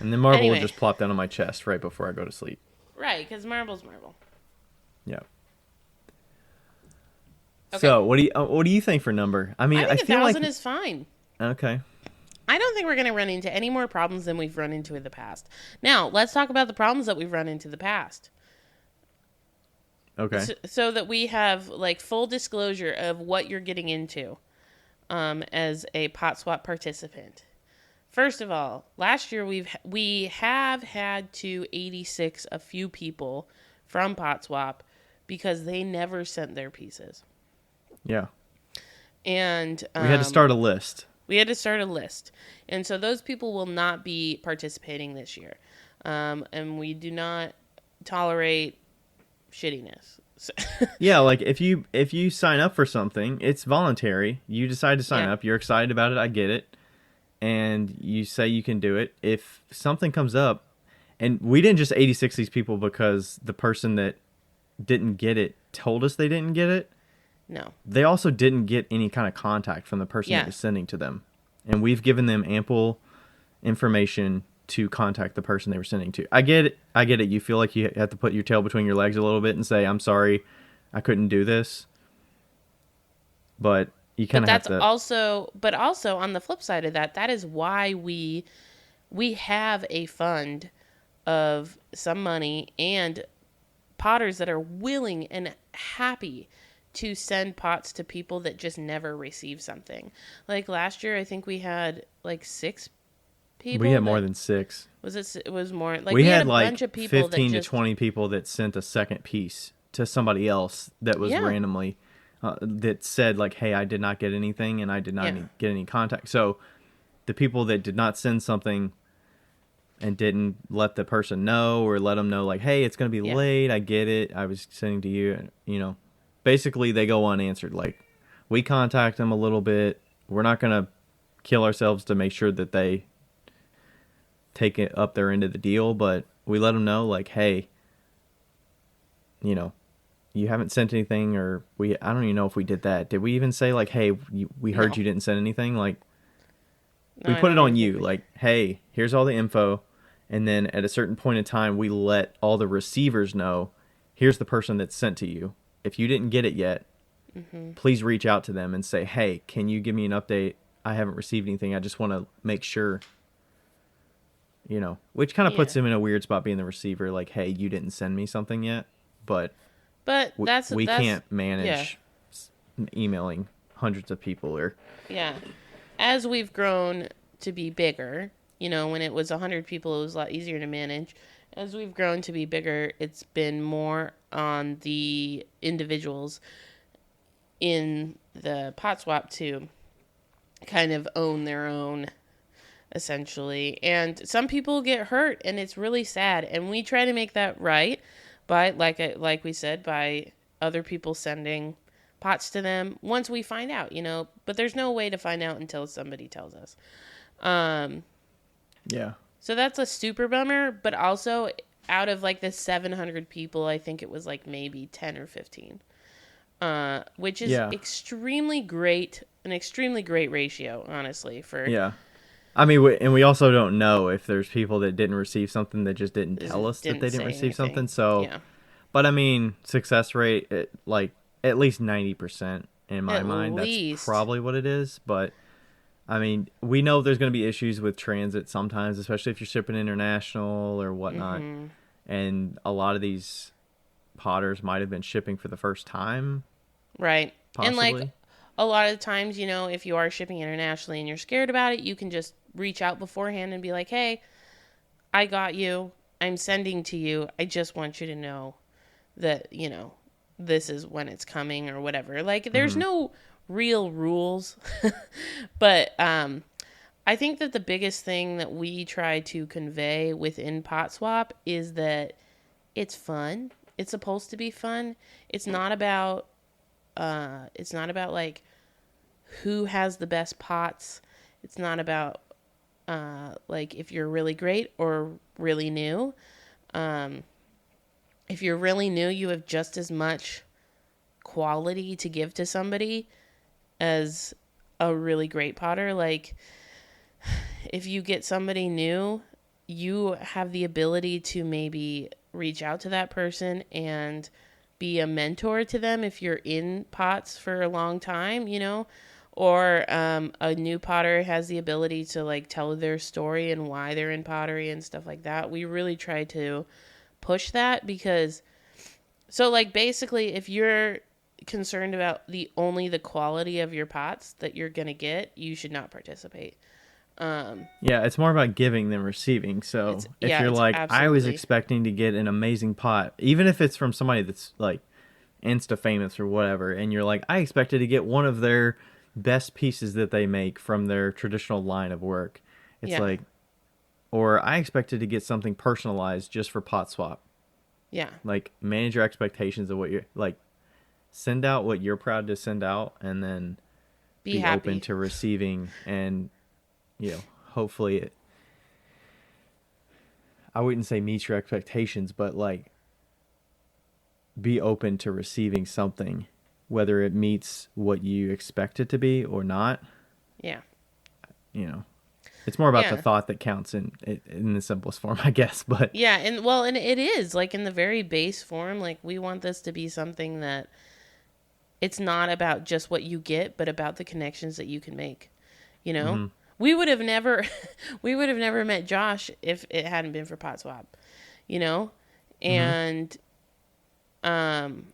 And then Marble will just plop down on my chest right before I go to sleep. Right, because Marble's Marble. Yeah. Okay. So what do you think for number? I mean, I feel 1,000 is fine. Okay. I don't think we're going to run into any more problems than we've run into in the past. Now, let's talk about the problems that we've run into in the past. Okay. So that we have like full disclosure of what you're getting into as a pot swap participant. First of all, last year we have had to 86 a few people from pot swap because they never sent their pieces. Yeah. And we had to start a list. And so those people will not be participating this year. And we do not tolerate shittiness. So yeah, like if you sign up for something, it's voluntary. You decide to sign up. You're excited about it. I get it. And you say you can do it. If something comes up, and we didn't just 86 these people because the person that didn't get it told us they didn't get it. No. They also didn't get any kind of contact from the person that was sending to them. And we've given them ample information to contact the person they were sending to. I get it. You feel like you have to put your tail between your legs a little bit and say, I'm sorry, I couldn't do this. But you kind of have to... But also on the flip side of that is why we have a fund of some money and potters that are willing and happy to send pots to people that just never receive something. Like last year, I think we had like 6 people. We had more than 6. It was more like we had a like bunch of people 15 to 20 people that sent a second piece to somebody else that was randomly that said like, hey, I did not get anything and I did not get any contact. So the people that did not send something and didn't let the person know or let them know like, hey, it's going to be late. I get it. I was sending to you, basically they go unanswered. Like we contact them a little bit. We're not going to kill ourselves to make sure that they take it up their end of the deal, but we let them know like, hey, you haven't sent anything, or I don't even know if we did that. Did we even say like, hey, we heard you didn't send anything? Like we put it on you like, hey, here's all the info. And then at a certain point in time, we let all the receivers know, here's the person that's sent to you. If you didn't get it yet, please reach out to them and say, hey, can you give me an update? I haven't received anything. I just want to make sure, which kind of puts him in a weird spot being the receiver. Like, hey, you didn't send me something yet. But we can't manage emailing hundreds of people. As we've grown to be bigger, when it was 100 people, it was a lot easier to manage. As we've grown to be bigger, it's been more on the individuals in the pot swap to kind of own their own, essentially. And some people get hurt, and it's really sad. And we try to make that right by, like we said, by other people sending pots to them once we find out, But there's no way to find out until somebody tells us. Yeah. So that's a super bummer, but also out of like the 700 people, I think it was like maybe 10 or 15, which is extremely great, an extremely great ratio, honestly. For I mean, and we also don't know if there's people that didn't receive something that just didn't tell us that they didn't receive something. So, but I mean, success rate, like at least 90% in my mind. That's probably what it is. But I mean, we know there's going to be issues with transit sometimes, especially if you're shipping international or whatnot. Mm-hmm. And a lot of these potters might have been shipping for the first time. Right. Possibly. And like a lot of the times, you know, if you are shipping internationally and you're scared about it, you can just reach out beforehand and be like, hey, I got you. I'm sending to you. I just want you to know that, you know, this is when it's coming or whatever. Like, there's no real rules. But I think that the biggest thing that we try to convey within Pot Swap is that it's fun. It's supposed to be fun. It's not about like who has the best pots. It's not about like if you're really great or really new. If you're really new, you have just as much quality to give to somebody as a really great potter. Like, if you get somebody new, you have the ability to maybe reach out to that person and be a mentor to them if you're in pots for a long time, you know, or a new potter has the ability to like tell their story and why they're in pottery and stuff like that. We really try to push that because, so like basically if you're concerned about only the quality of your pots that you're going to get, you should not participate. It's more about giving than receiving. So if you're like, absolutely. I was expecting to get an amazing pot, even if it's from somebody that's like Insta famous or whatever, and you're like, I expected to get one of their best pieces that they make from their traditional line of work. It's like, or I expected to get something personalized just for Pot Swap. Yeah. Like, manage your expectations of what you're like, send out what you're proud to send out, and then be open to receiving. And you know, hopefully I wouldn't say meet your expectations, but like be open to receiving something, whether it meets what you expect it to be or not. Yeah. You know, it's more about the thought that counts in the simplest form, I guess. But yeah, and it is like in the very base form, like we want this to be something that it's not about just what you get, but about the connections that you can make, you know? Mm-hmm. We would have never met Josh if it hadn't been for Pot Swap, you know? And, and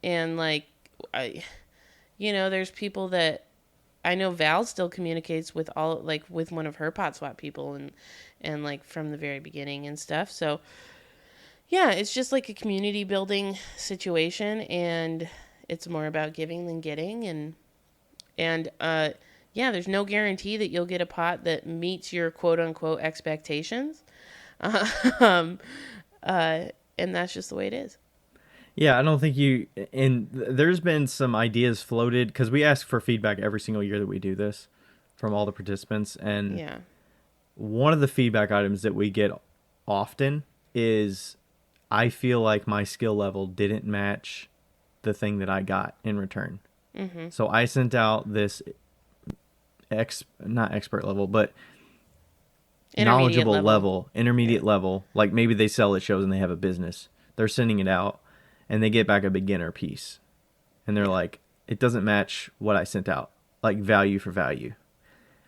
like, you know, there's people that I know Val still communicates with with one of her Pot Swap people and like from the very beginning and stuff. So yeah, it's just like a community building situation, and it's more about giving than getting. And yeah, there's no guarantee that you'll get a pot that meets your quote-unquote expectations. And that's just the way it is. Yeah, I don't think you... And there's been some ideas floated, because we ask for feedback every single year that we do this from all the participants. And one of the feedback items that we get often is, I feel like my skill level didn't match the thing that I got in return. Mm-hmm. So I sent out this... not expert level, but knowledgeable level, intermediate level. Like maybe they sell at shows and they have a business. They're sending it out and they get back a beginner piece. And they're like, it doesn't match what I sent out. Like value for value.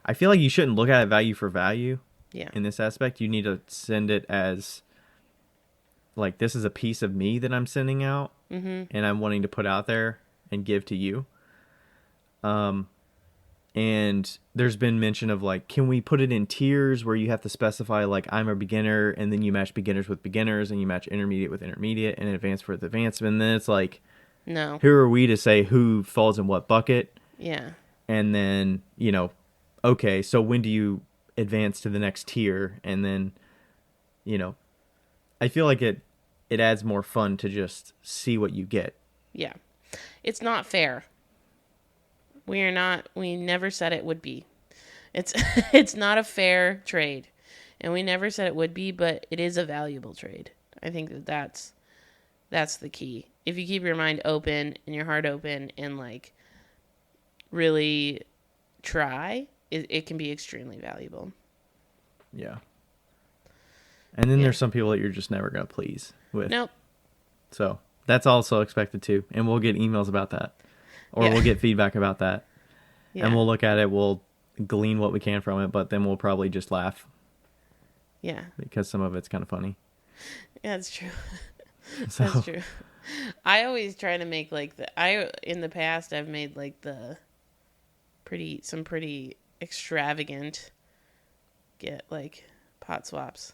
I feel like you shouldn't look at it value for value in this aspect. You need to send it as like, this is a piece of me that I'm sending out and I'm wanting to put out there and give to you. And there's been mention of like, can we put it in tiers where you have to specify like I'm a beginner, and then you match beginners with beginners, and you match intermediate with intermediate, and advanced with advanced. And then it's like, no, who are we to say who falls in what bucket? Yeah. And then, you know, okay, so when do you advance to the next tier? And then, you know, I feel like it adds more fun to just see what you get. Yeah. It's not fair. We never said it would be. It's not a fair trade. And we never said it would be, but it is a valuable trade. I think that's the key. If you keep your mind open and your heart open and like really try, it can be extremely valuable. Yeah. And then there's some people that you're just never going to please with. Nope. So that's also expected too. And we'll get emails about that. Or we'll get feedback about that. Yeah. And we'll look at it. We'll glean what we can from it. But then we'll probably just laugh. Yeah. Because some of it's kind of funny. Yeah, that's true. That's true. I always try to make like in the past I've made like some pretty extravagant pot swaps.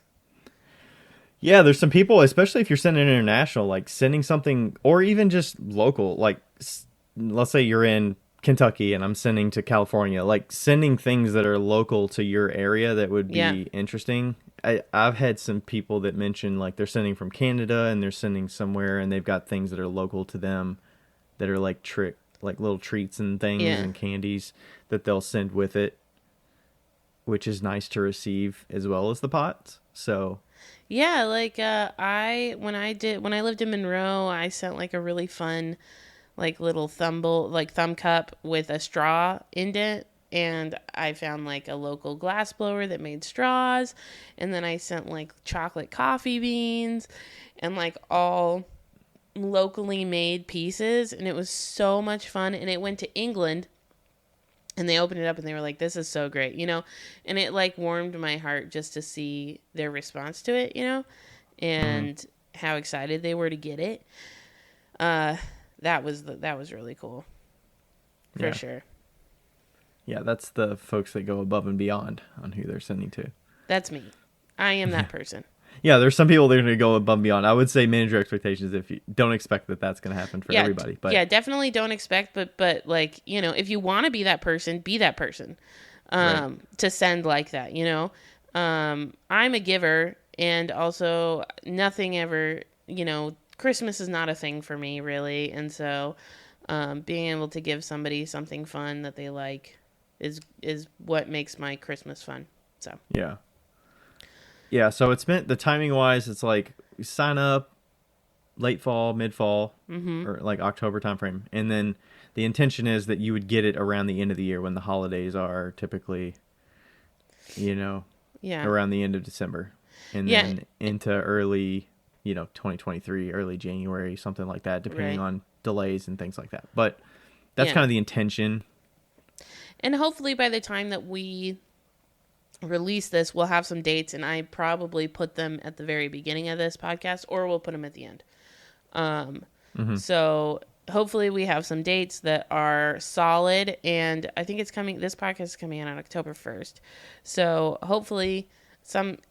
Yeah, there's some people, especially if you're sending international, like sending something, or even just local, like let's say you're in Kentucky and I'm sending to California, like sending things that are local to your area that would be interesting. I've had some people that mention like they're sending from Canada and they're sending somewhere and they've got things that are local to them that are like little treats and things and candies that they'll send with it, which is nice to receive as well as the pots. So yeah, like when I lived in Monroe, I sent like a really fun like little thumb cup with a straw in it, and I found like a local glass blower that made straws, and then I sent like chocolate coffee beans and like all locally made pieces, and it was so much fun. And it went to England, and they opened it up and they were like, this is so great, and it like warmed my heart just to see their response to it, and how excited they were to get it. That was really cool for sure. Yeah, that's the folks that go above and beyond on who they're sending to. That's me. I am that person. Yeah, there's some people that are going to go above and beyond. I would say manage your expectations if you don't expect that that's going to happen for everybody. But yeah, definitely don't expect. But like, if you want to be that person, be that person to send like that, I'm a giver, and also nothing ever, Christmas is not a thing for me really. And so being able to give somebody something fun that they like is what makes my Christmas fun. So yeah, so it's meant the timing wise, it's like we sign up late fall, mid fall, or like October timeframe, and then the intention is that you would get it around the end of the year when the holidays are typically, around the end of December, and then into early, 2023, early January, something like that, depending on delays and things like that. But that's kind of the intention. And hopefully by the time that we release this, we'll have some dates, and I probably put them at the very beginning of this podcast, or we'll put them at the end. So hopefully we have some dates that are solid, and I think this podcast is coming out on October 1st. So hopefully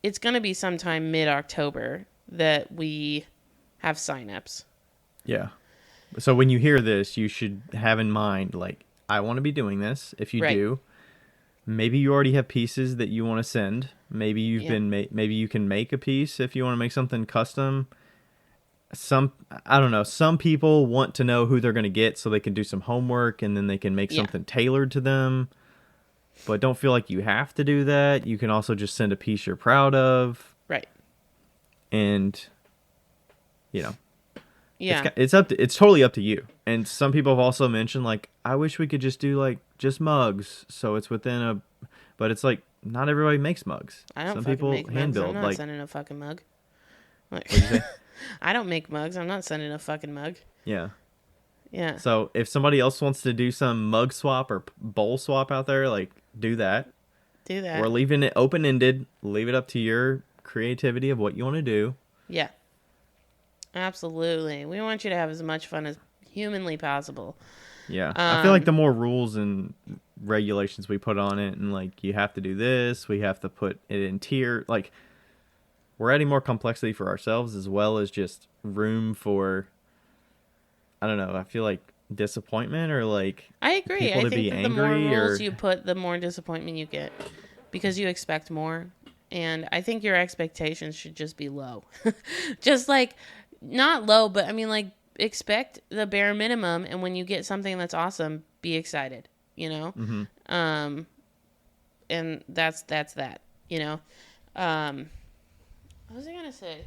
it's going to be sometime mid-October that we have signups. Yeah. So when you hear this, you should have in mind, like, I want to be doing this. If you do, maybe you already have pieces that you want to send. Maybe maybe you can make a piece if you want to make something custom. I don't know. Some people want to know who they're going to get so they can do some homework and then they can make something tailored to them. But don't feel like you have to do that. You can also just send a piece you're proud of. Right. And, it's totally up to you. And some people have also mentioned, like, I wish we could just do like just mugs, so it's within but it's like not everybody makes mugs. I don't. Some people make hand build. I'm not sending a fucking mug. Like, what'd you say? I don't make mugs. I'm not sending a fucking mug. Yeah. Yeah. So if somebody else wants to do some mug swap or bowl swap out there, like, do that. We're leaving it open-ended. Leave it up to your creativity of what you want to do. Yeah. Absolutely. We want you to have as much fun as humanly possible. Yeah. I feel like the more rules and regulations we put on it, and like, you have to do this, we have to put it in tier, like, we're adding more complexity for ourselves as well as just room for, I don't know, I feel like disappointment or like I agree. People I to think be that angry the more rules or... you put, the more disappointment you get because you expect more. And I think your expectations should just be low. Just like, not low, but I mean, like, expect the bare minimum. And when you get something that's awesome, be excited, And that's that, What was I gonna say?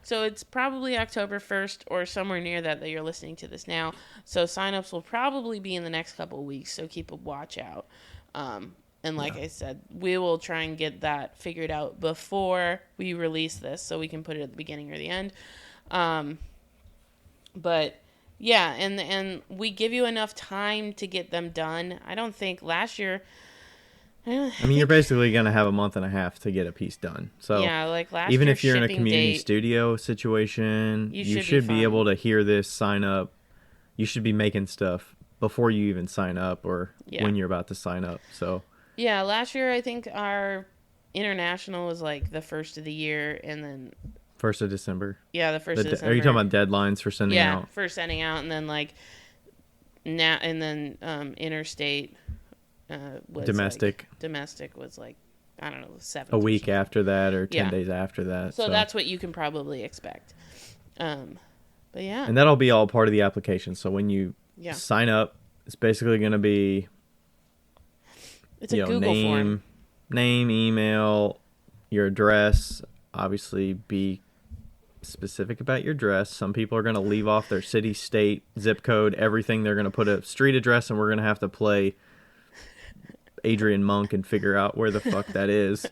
So it's probably October 1st or somewhere near that you're listening to this now. So signups will probably be in the next couple of weeks. So keep a watch out. And like I said, we will try and get that figured out before we release this, so we can put it at the beginning or the end. But yeah, and we give you enough time to get them done. I don't think last year. I mean, you're basically going to have a month and a half to get a piece done. So yeah, like last even year, if you're in a community studio situation, you should be able to hear this, sign up. You should be making stuff before you even sign up or when you're about to sign up. So yeah, last year I think our international was like the first of the year, and then 1st of December. Yeah, the 1st of December. Are you talking about deadlines for sending out? Yeah, for sending out, and then like interstate. Was domestic was like, I don't know, 7th. A week after that or 10 days after that. So that's what you can probably expect. But yeah. And that'll be all part of the application. So when you sign up, it's basically going to be it's a Google form. Name, email, your address. Obviously be specific about your address. Some people are going to leave off their city, state, zip code, everything. They're going to put a street address, and we're going to have to play Adrian Monk and figure out where the fuck that is.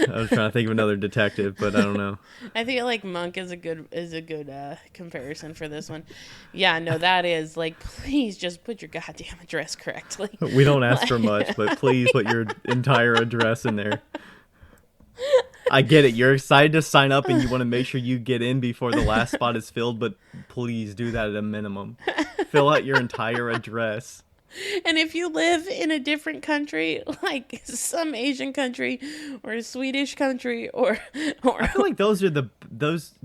I was trying to think of another detective, but I don't know. I feel like Monk is a good comparison for this one. Yeah, no, that is like, please just put your goddamn address correctly. We don't ask for much, but please put your entire address in there. I get it. You're excited to sign up and you want to make sure you get in before the last spot is filled, but please do that at a minimum. Fill out your entire address. And if you live in a different country, like some Asian country or a Swedish country or I feel like those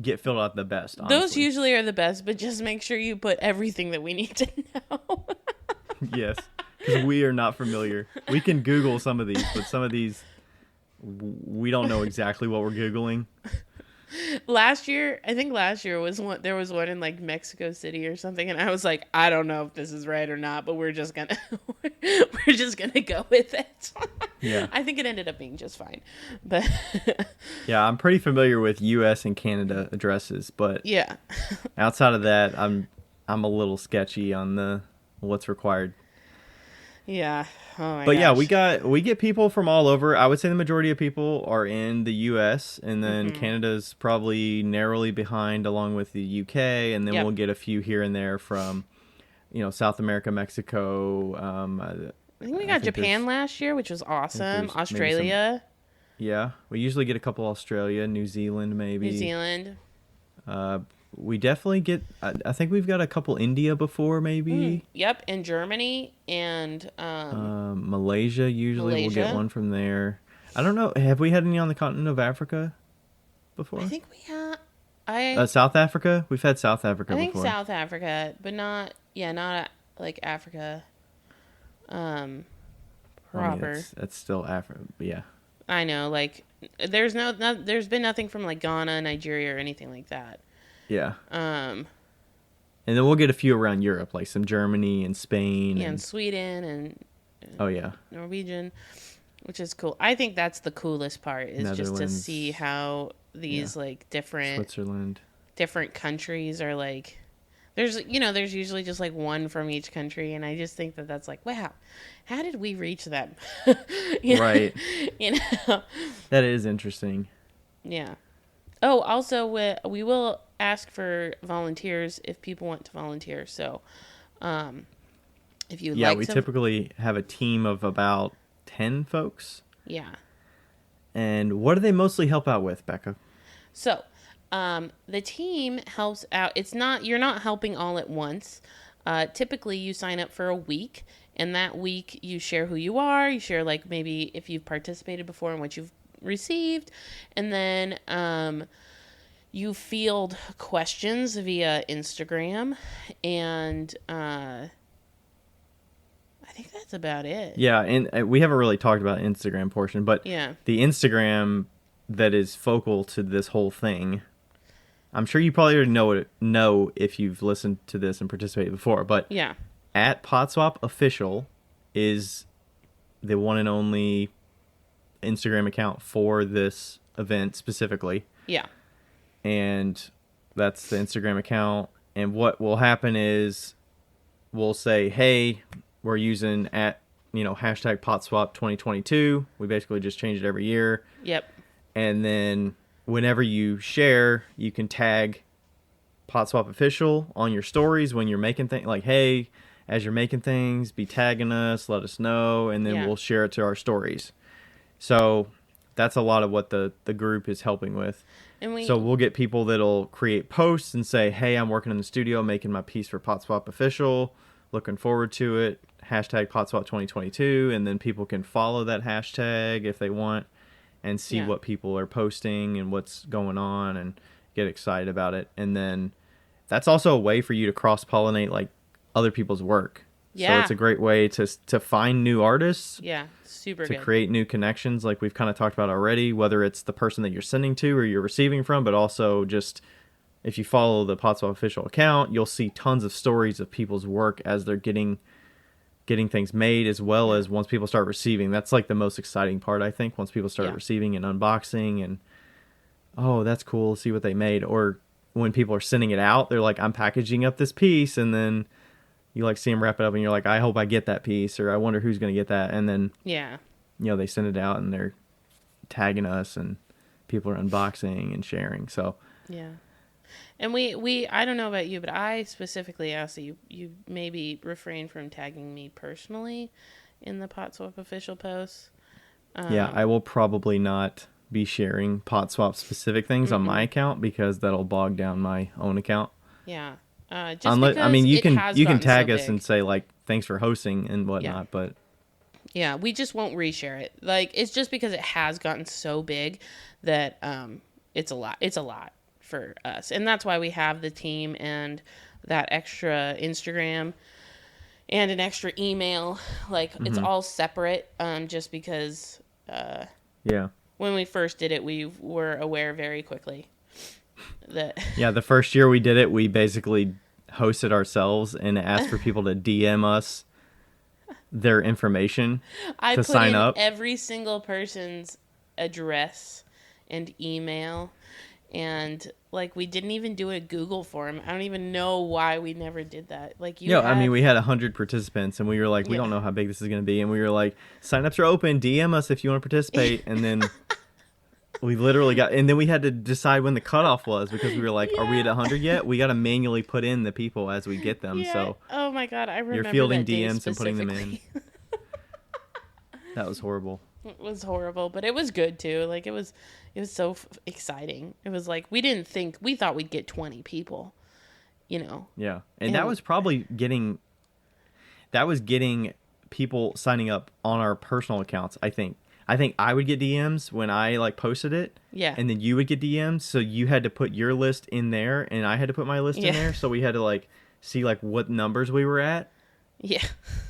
get filled out the best, honestly. Those usually are the best, but just make sure you put everything that we need to know. Yes, because we are not familiar. We can Google some of these, but some of these we don't know exactly what we're Googling. Last year was one. There was one in like Mexico City or something, and I was like, I don't know if this is right or not, but we're just gonna go with it. Yeah, I think it ended up being just fine. But yeah, I'm pretty familiar with U.S. and Canada addresses, but yeah, outside of that, I'm a little sketchy on what's required. Yeah. Oh my But gosh. yeah, we get people from all over. I would say the majority of people are in the U.S. and then Canada's probably narrowly behind, along with the U.K. And then we'll get a few here and there from, South America, Mexico. I think we got Japan last year, which was awesome. Australia. Yeah, we usually get a couple Australia, New Zealand, maybe. New Zealand. We definitely get. I think we've got a couple India before, maybe. Yep, and Germany and Malaysia. Usually, we'll get one from there. I don't know. Have we had any on the continent of Africa before? I think we have. South Africa. We've had South Africa. I think before. South Africa, but not like Africa. Proper. I mean, that's still Africa. Yeah. I know. Like, there's there's been nothing from like Ghana, Nigeria, or anything like that. Yeah. And then we'll get a few around Europe, like some Germany and Spain. Yeah, and Sweden and oh yeah, Norwegian, which is cool. I think that's the coolest part is just to see how these like different Switzerland, different countries are like. There's usually just like one from each country, and I just think that's like, wow, how did we reach them? Right. That is interesting. Yeah. Oh, also, we will ask for volunteers if people want to volunteer. So, if you like, we typically have a team of about 10 folks. Yeah. And what do they mostly help out with, Becca? So, the team helps out. You're not helping all at once. Typically, you sign up for a week, and that week you share who you are. You share like maybe if you've participated before and what you've received, and then you field questions via Instagram, and I think that's about it. Yeah, and we haven't really talked about Instagram portion, but the Instagram that is focal to this whole thing, I'm sure you probably already know if you've listened to this and participated before, but at PodSwap Official is the one and only Instagram account for this event specifically. Yeah. And that's the Instagram account. And what will happen is we'll say, hey, we're using hashtag PotSwap 2022. We basically just change it every year. Yep. And then whenever you share, you can tag PotSwap Official on your stories when you're making things. Like, hey, as you're making things, be tagging us, let us know, and then we'll share it to our stories. So that's a lot of what the group is helping with. So we'll get people that'll create posts and say, hey, I'm working in the studio making my piece for PotSwap Official. Looking forward to it. Hashtag PotSwap 2022. And then people can follow that hashtag if they want and see what people are posting and what's going on and get excited about it. And then that's also a way for you to cross-pollinate like other people's work. Yeah. So it's a great way to find new artists. Yeah, super good. To create new connections like we've kind of talked about already, whether it's the person that you're sending to or you're receiving from, but also just if you follow the PotSwap official account, you'll see tons of stories of people's work as they're getting things made, as well as once people start receiving. That's like the most exciting part, I think, once people start receiving and unboxing and, oh, that's cool, see what they made. Or when people are sending it out, they're like, I'm packaging up this piece, and then you like see them wrap it up and you're like, I hope I get that piece, or I wonder who's going to get that. And then, they send it out and they're tagging us and people are unboxing and sharing. So, and we I don't know about you, but I specifically asked that you maybe refrain from tagging me personally in the PotSwap official posts. I will probably not be sharing PotSwap specific things on my account because that'll bog down my own account. Yeah. You can tag us and say like thanks for hosting and whatnot, but we just won't reshare it. Like it's just because it has gotten so big that it's a lot for us, and that's why we have the team and that extra Instagram and an extra email. Like it's all separate, just because when we first did it, we were aware very quickly that the first year we did it, we basically hosted ourselves and asked for people to DM us their information to sign up. Every single person's address and email, and like we didn't even do a Google form. I don't even know why we never did that. Like we had 100 participants and we were like, we don't know how big this is going to be, and we were like, sign-ups are open, DM us if you want to participate. And then we literally and then we had to decide when the cutoff was because we were like, are we at 100 yet? We got to manually put in the people as we get them. So oh my God, I remember you're fielding DMs and putting them in. That was horrible. It was horrible, but it was good too. Like it was so exciting. It was like we thought we'd get 20 people, Yeah. And that was probably getting people signing up on our personal accounts, I think. I think I would get DMs when I like posted it. Yeah. And then you would get DMs. So you had to put your list in there and I had to put my list in there. So we had to like see like what numbers we were at. Yeah.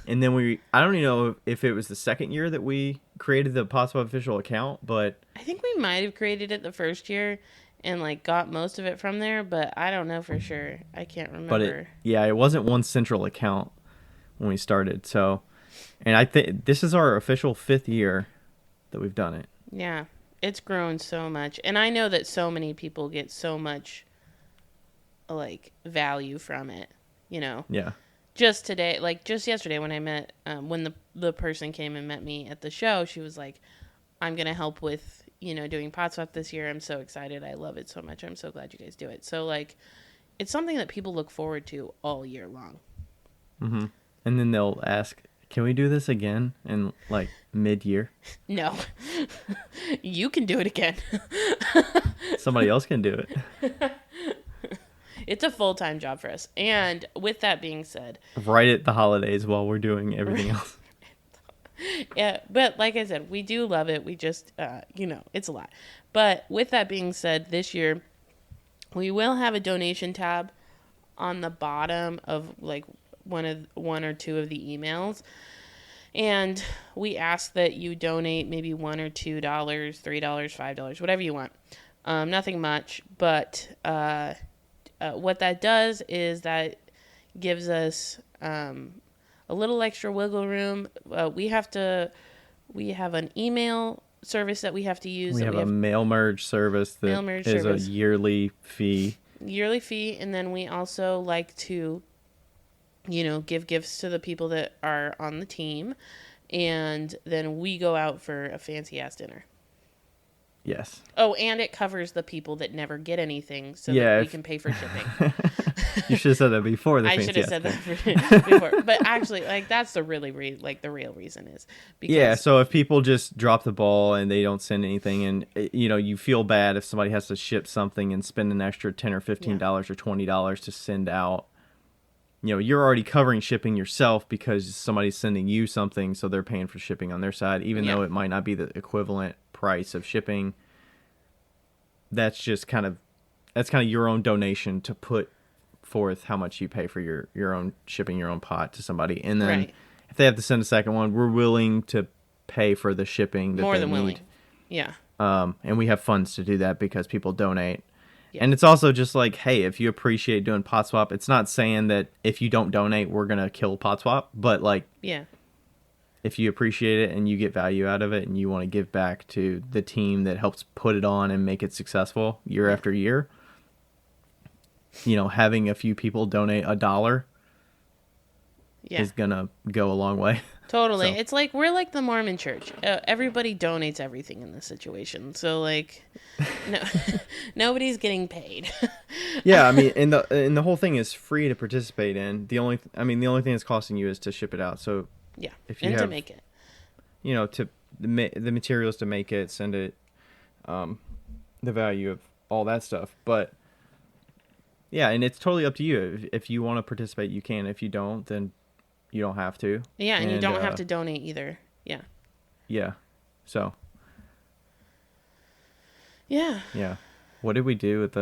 And then I don't even know if it was the second year that we created the PotSwap official account, but I think we might have created it the first year and like got most of it from there, but I don't know for sure. I can't remember. But it wasn't one central account when we started. So, and I think this is our official 5th year that we've done it. Yeah, it's grown so much, and I know that so many people get so much like value from it. Yeah. Just today, like just yesterday, when I met when the person came and met me at the show, she was like, "I'm gonna help with doing PotSwap this year. I'm so excited. I love it so much. I'm so glad you guys do it." So like, it's something that people look forward to all year long. Mm-hmm. And then they'll ask, can we do this again in like mid-year? No. You can do it again. Somebody else can do it. It's a full-time job for us. And with that being said, right at the holidays while we're doing everything else. Yeah, but like I said, we do love it. We just, it's a lot. But with that being said, this year we will have a donation tab on the bottom of like one or two of the emails, and we ask that you donate maybe $1 or $2, $3, $5, whatever you want. Nothing much, but what that does is that gives us a little extra wiggle room. We have an email service that we have to use. We have a mail merge service that is a yearly fee. Yearly fee, and then we also like to, give gifts to the people that are on the team, and then we go out for a fancy-ass dinner. Yes. Oh, and it covers the people that never get anything so that we can pay for shipping. You should have said that before. I should have said that before. But actually, that's the really the real reason is because... Yeah, so if people just drop the ball and they don't send anything, and you feel bad if somebody has to ship something and spend an extra $10 or $15 or $20 to send out. You're already covering shipping yourself because somebody's sending you something, so they're paying for shipping on their side, even though it might not be the equivalent price of shipping. That's kind of your own donation to put forth how much you pay for your own shipping your own pot to somebody, and then if they have to send a second one, we're willing to pay for the shipping that more they than need. Willing. Yeah. And we have funds to do that because people donate. Yeah. And it's also just like, hey, if you appreciate doing pot swap, it's not saying that if you don't donate, we're gonna kill pot swap, but if you appreciate it and you get value out of it and you want to give back to the team that helps put it on and make it successful year after year, having a few people donate $1 is gonna go a long way. Totally. So. It's like we're like the Mormon church. Everybody donates everything in this situation. So nobody's getting paid. Yeah, I mean, and the whole thing is free to participate in. The only thing that's costing you is to ship it out. So yeah, if you to make it, to the materials to make it, send it, the value of all that stuff. But yeah, and it's totally up to you. If you want to participate, you can. If you don't, then you don't have to. Yeah, and you don't have to donate either. Yeah. Yeah. So. Yeah. Yeah. What did we do with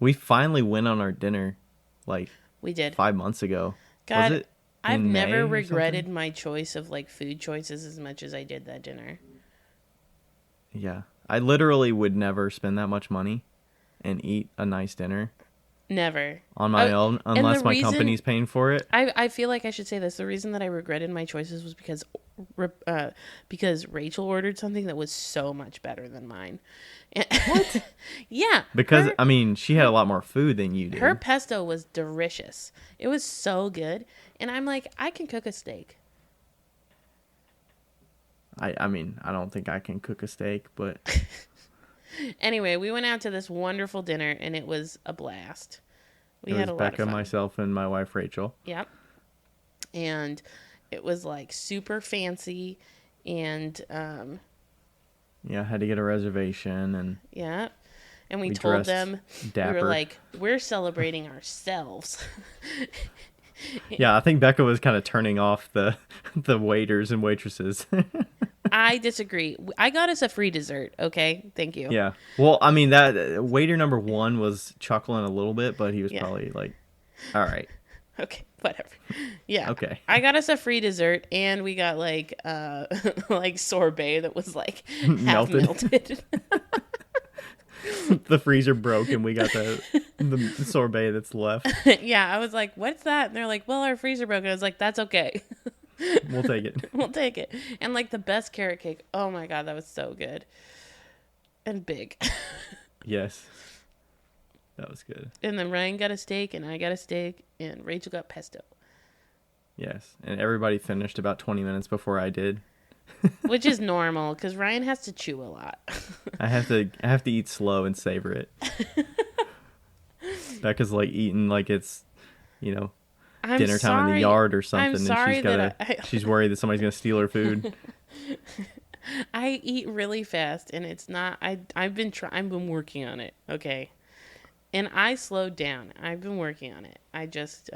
we finally went on our dinner, we did 5 months ago. God, was it I've never regretted my choice of food choices as much as I did that dinner. Yeah. I literally would never spend that much money and eat a nice dinner. Never. On my own, unless my company's paying for it. I feel like I should say this. The reason that I regretted my choices was because Rachel ordered something that was so much better than mine. What? Yeah. Because, she had a lot more food than you did. Her pesto was delicious. It was so good. And I'm like, I can cook a steak. I don't think I can cook a steak, but... Anyway, we went out to this wonderful dinner, and it was a blast. We had a lot Becca, of fun. myself, and my wife, Rachel. Yep. And it was, super fancy, and... yeah, I had to get a reservation, and... Yeah. And we told them, dapper. We were like, we're celebrating ourselves. Yeah, I think Becca was kind of turning off the waiters and waitresses. I disagree. I got us a free dessert, okay? Thank you. Yeah. Well, that waiter number 1 was chuckling a little bit, but he was probably like, all right. Okay, whatever. Yeah. Okay. I got us a free dessert, and we got sorbet that was half melted. The freezer broke, and we got the sorbet that's left. Yeah, I was like, what's that? And they're like, well, our freezer broke. And I was like, that's okay. We'll take it. We'll take it. And the best carrot cake. Oh my God, that was so good. And big. Yes. That was good. And then Ryan got a steak, and I got a steak, and Rachel got pesto. Yes. And everybody finished about 20 minutes before I did. Which is normal, because Ryan has to chew a lot. I have to eat slow and savor it. Becca's eating it's, dinner time in the yard or something. I'm sorry and she's worried that somebody's going to steal her food. I eat really fast, and it's not. I've been working on it. Okay, and I slowed down. I've been working on it. I just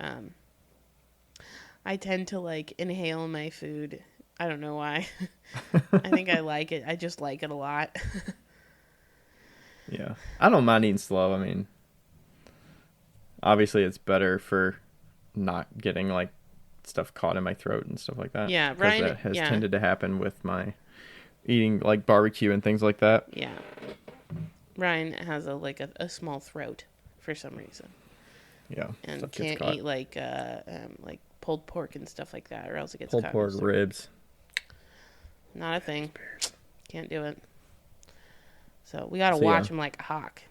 I tend to inhale my food. I don't know why. I think I like it. I just like it a lot. Yeah, I don't mind eating slow. Obviously, it's better for not getting stuff caught in my throat and stuff like that. Yeah, Ryan. That has tended to happen with my eating barbecue and things like that. Yeah, Ryan has a small throat for some reason. Yeah, and can't eat pulled pork and stuff like that, or else it gets pulled pork ribs. Not a thing. Can't do it. So we got to watch him like a hawk.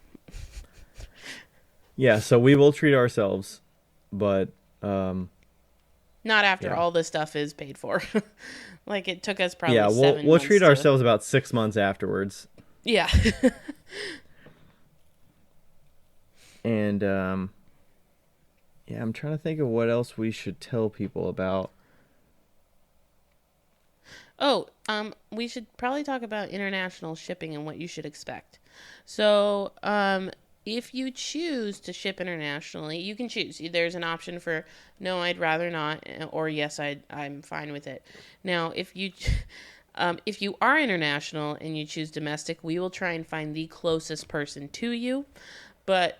Yeah, so we will treat ourselves, but not after all this stuff is paid for. Like it took us probably 7 months. We'll treat ourselves about 6 months afterwards. Yeah. And I'm trying to think of what else we should tell people about. Oh, we should probably talk about international shipping and what you should expect. So, if you choose to ship internationally, you can choose. There's an option for no, I'd rather not, or yes, I'm fine with it. Now, if you are international and you choose domestic, we will try and find the closest person to you, but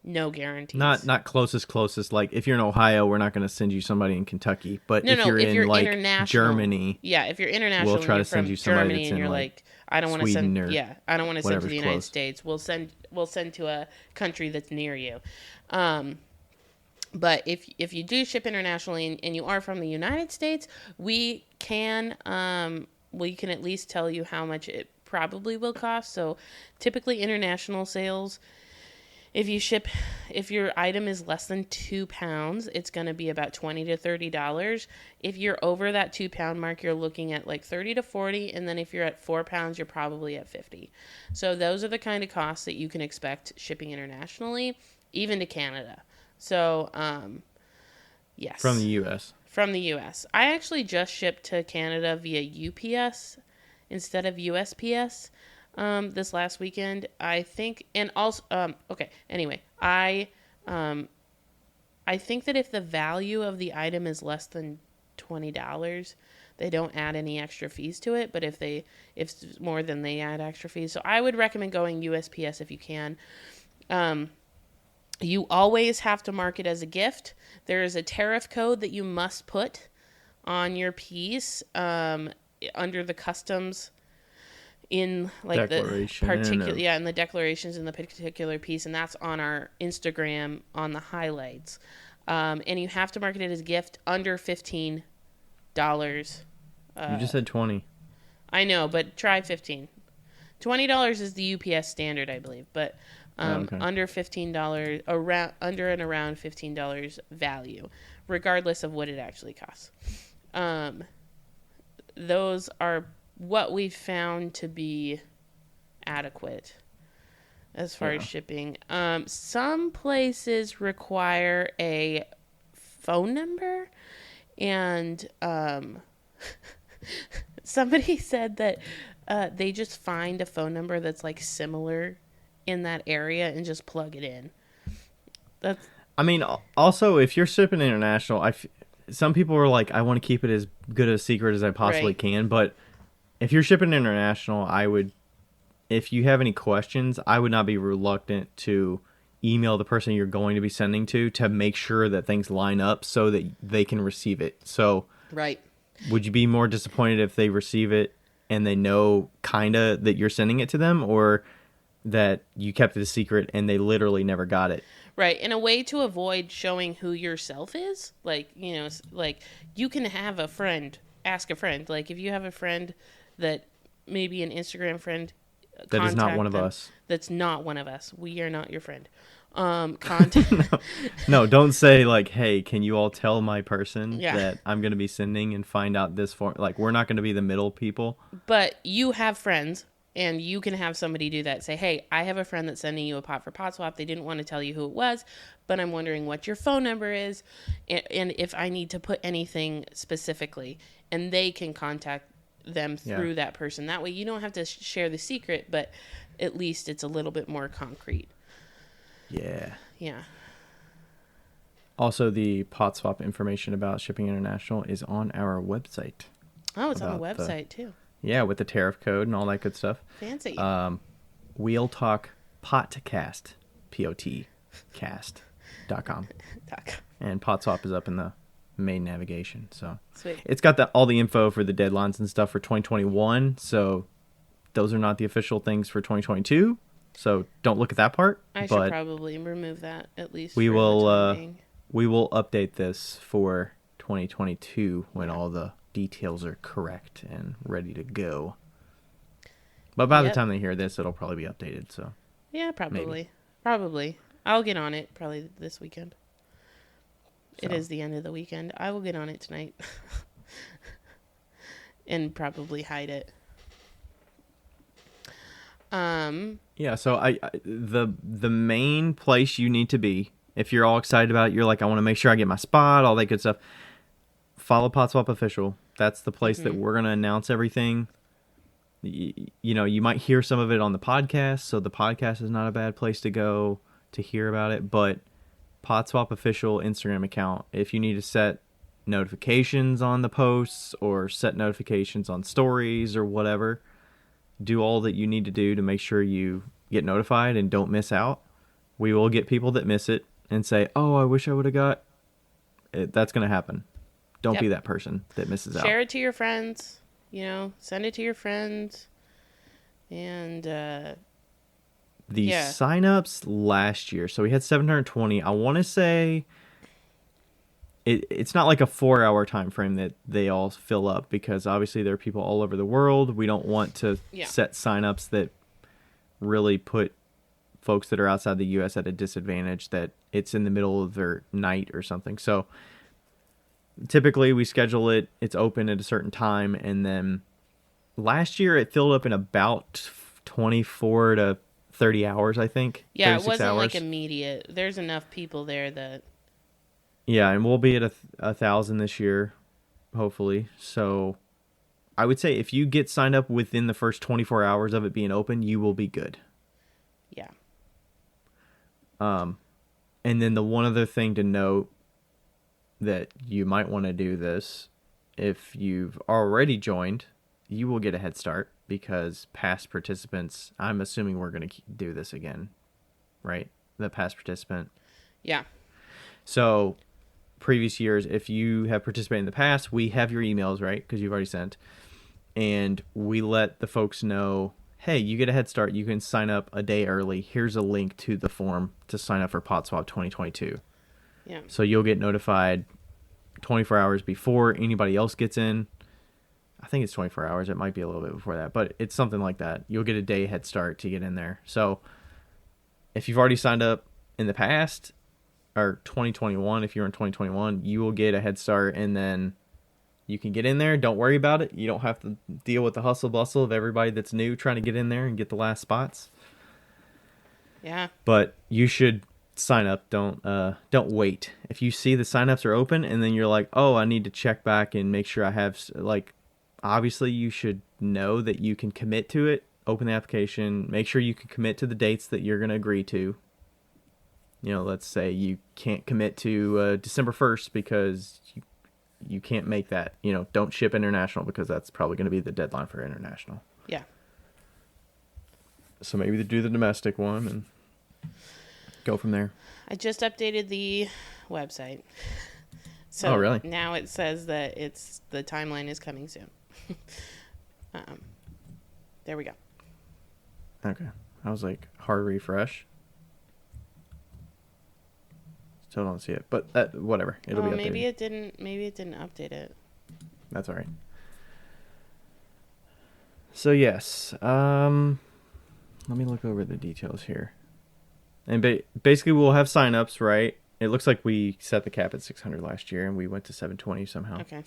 no guarantees. Not closest. Like if you're in Ohio, we're not going to send you somebody in Kentucky. But if you're in like Germany, if you're international, we'll try to send you somebody Germany, and you're like, I don't want to send. I don't want to send to the United States. We'll send to a country that's near you. But if you do ship internationally and you are from the United States, we can at least tell you how much it probably will cost. So typically international sales, if your item is less than 2 pounds, it's going to be about $20 to $30. If you're over that 2 pound mark, you're looking at like 30 to 40. And then if you're at 4 pounds, you're probably at 50. So those are the kind of costs that you can expect shipping internationally, even to Canada. So, yes. From the U.S. From the U.S. I actually just shipped to Canada via UPS instead of USPS. This last weekend, I think, and also, okay, anyway, I think that if the value of the item is less than $20, they don't add any extra fees to it, but if it's more than, they add extra fees. So I would recommend going USPS if you can. You always have to mark it as a gift. There is a tariff code that you must put on your piece, under the customs in like the particular, in the declarations in the particular piece, and that's on our Instagram on the highlights. And you have to market it as a gift under $15. You just said 20. I know, but try 15. $20 is the UPS standard, I believe, but under $15, under and around $15 value, regardless of what it actually costs. Those are what we found to be adequate as far as shipping. Some places require a phone number, and somebody said that they just find a phone number that's like similar in that area and just plug it in. Also, if you're shipping international, some people are like, I want to keep it as good a secret as I possibly can, but if you're shipping international, if you have any questions, I would not be reluctant to email the person you're going to be sending to make sure that things line up so that they can receive it. So, would you be more disappointed if they receive it and they know kinda that you're sending it to them, or that you kept it a secret and they literally never got it? Right. And a way to avoid showing who yourself is, like you can have a friend, ask a friend. Like if you have a friend that maybe an Instagram friend that is not one of us. That's not one of us. We are not your friend. Contact. No, don't say like, hey, can you all tell my person that I'm going to be sending and find out this form? Like, we're not going to be the middle people. But you have friends, and you can have somebody do that. Say, hey, I have a friend that's sending you a pot for pot swap. They didn't want to tell you who it was, but I'm wondering what your phone number is and if I need to put anything specifically. And they can contact them through that person. That way you don't have to share the secret, but at least it's a little bit more concrete. Yeah. Also, the pot swap information about shipping international is on our website. Oh, it's on the website too. Yeah, with the tariff code and all that good stuff. Fancy. Wheel Talk Podcast, POTcast.com. And pot swap is up in the main navigation. So sweet. It's got all the info for the deadlines and stuff for 2021. So those are not the official things for 2022. So don't look at that part. I should probably remove that at least. We will update this for 2022 when all the details are correct and ready to go. But by the time they hear this, it'll probably be updated. So yeah, probably. I'll get on it probably this weekend. So. It is the end of the weekend. I will get on it tonight. And probably hide it. Yeah, so the main place you need to be, if you're all excited about it, you're like, I want to make sure I get my spot, all that good stuff. Follow PodSwap Official. That's the place that we're going to announce everything. You know, you might hear some of it on the podcast, so the podcast is not a bad place to go to hear about it, but PodSwap Official Instagram account, if you need to set notifications on the posts or set notifications on stories or whatever, do all that you need to do to make sure you get notified and don't miss out. We will get people that miss it and say, oh, I wish I would have got it. That's going to happen. Don't be that person that misses out. Share it to your friends, send it to your friends. And the signups last year, so we had 720. I want to say it's not like a 4-hour time frame that they all fill up, because obviously there are people all over the world. We don't want to set signups that really put folks that are outside the U.S. at a disadvantage, that it's in the middle of their night or something. So typically we schedule it, it's open at a certain time, and then last year it filled up in about 24 to 30 hours, I think. Yeah, it wasn't like immediate. There's enough people there that... Yeah, and we'll be at 1,000 this year, hopefully. So I would say if you get signed up within the first 24 hours of it being open, you will be good. Yeah. And then the one other thing to note, that you might want to do this, if you've already joined, you will get a head start, because past participants, I'm assuming we're going to do this again, right? The past participant. Yeah. So previous years, if you have participated in the past, we have your emails, right? Because you've already sent. And we let the folks know, hey, you get a head start. You can sign up a day early. Here's a link to the form to sign up for PodSwap 2022. Yeah. So you'll get notified 24 hours before anybody else gets in. I think it's 24 hours. It might be a little bit before that, but it's something like that. You'll get a day head start to get in there. So if you've already signed up in the past, or 2021, if you're in 2021, you will get a head start, and then you can get in there. Don't worry about it. You don't have to deal with the hustle bustle of everybody that's new trying to get in there and get the last spots. Yeah. But you should sign up. Don't wait. If you see the signups are open and then you're like, oh, I need to check back and make sure I have, like, obviously you should know that you can commit to it. Open the application. Make sure you can commit to the dates that you're going to agree to. Let's say you can't commit to December 1st because you can't make that. Don't ship international, because that's probably going to be the deadline for international. Yeah. So maybe do the domestic one and go from there. I just updated the website. So really? Now it says that the timeline is coming soon. There we go. Okay. I was like, hard refresh. Still don't see it, but whatever. It'll be updated. Maybe it didn't update it. That's all right. So yes, let me look over the details here. And basically we'll have signups, right? It looks like we set the cap at 600 last year and we went to 720 somehow. Okay.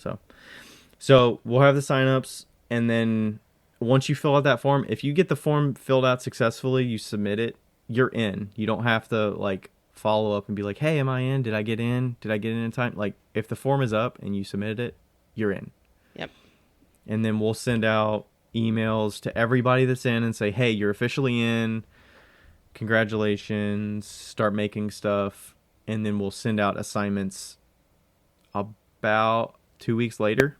So we'll have the signups, and then once you fill out that form, if you get the form filled out successfully, you submit it, you're in. You don't have to follow up and be like, hey, am I in? Did I get in? Did I get in time? If the form is up and you submitted it, you're in. Yep. And then we'll send out emails to everybody that's in and say, hey, you're officially in. Congratulations. Start making stuff. And then we'll send out assignments about 2 weeks later,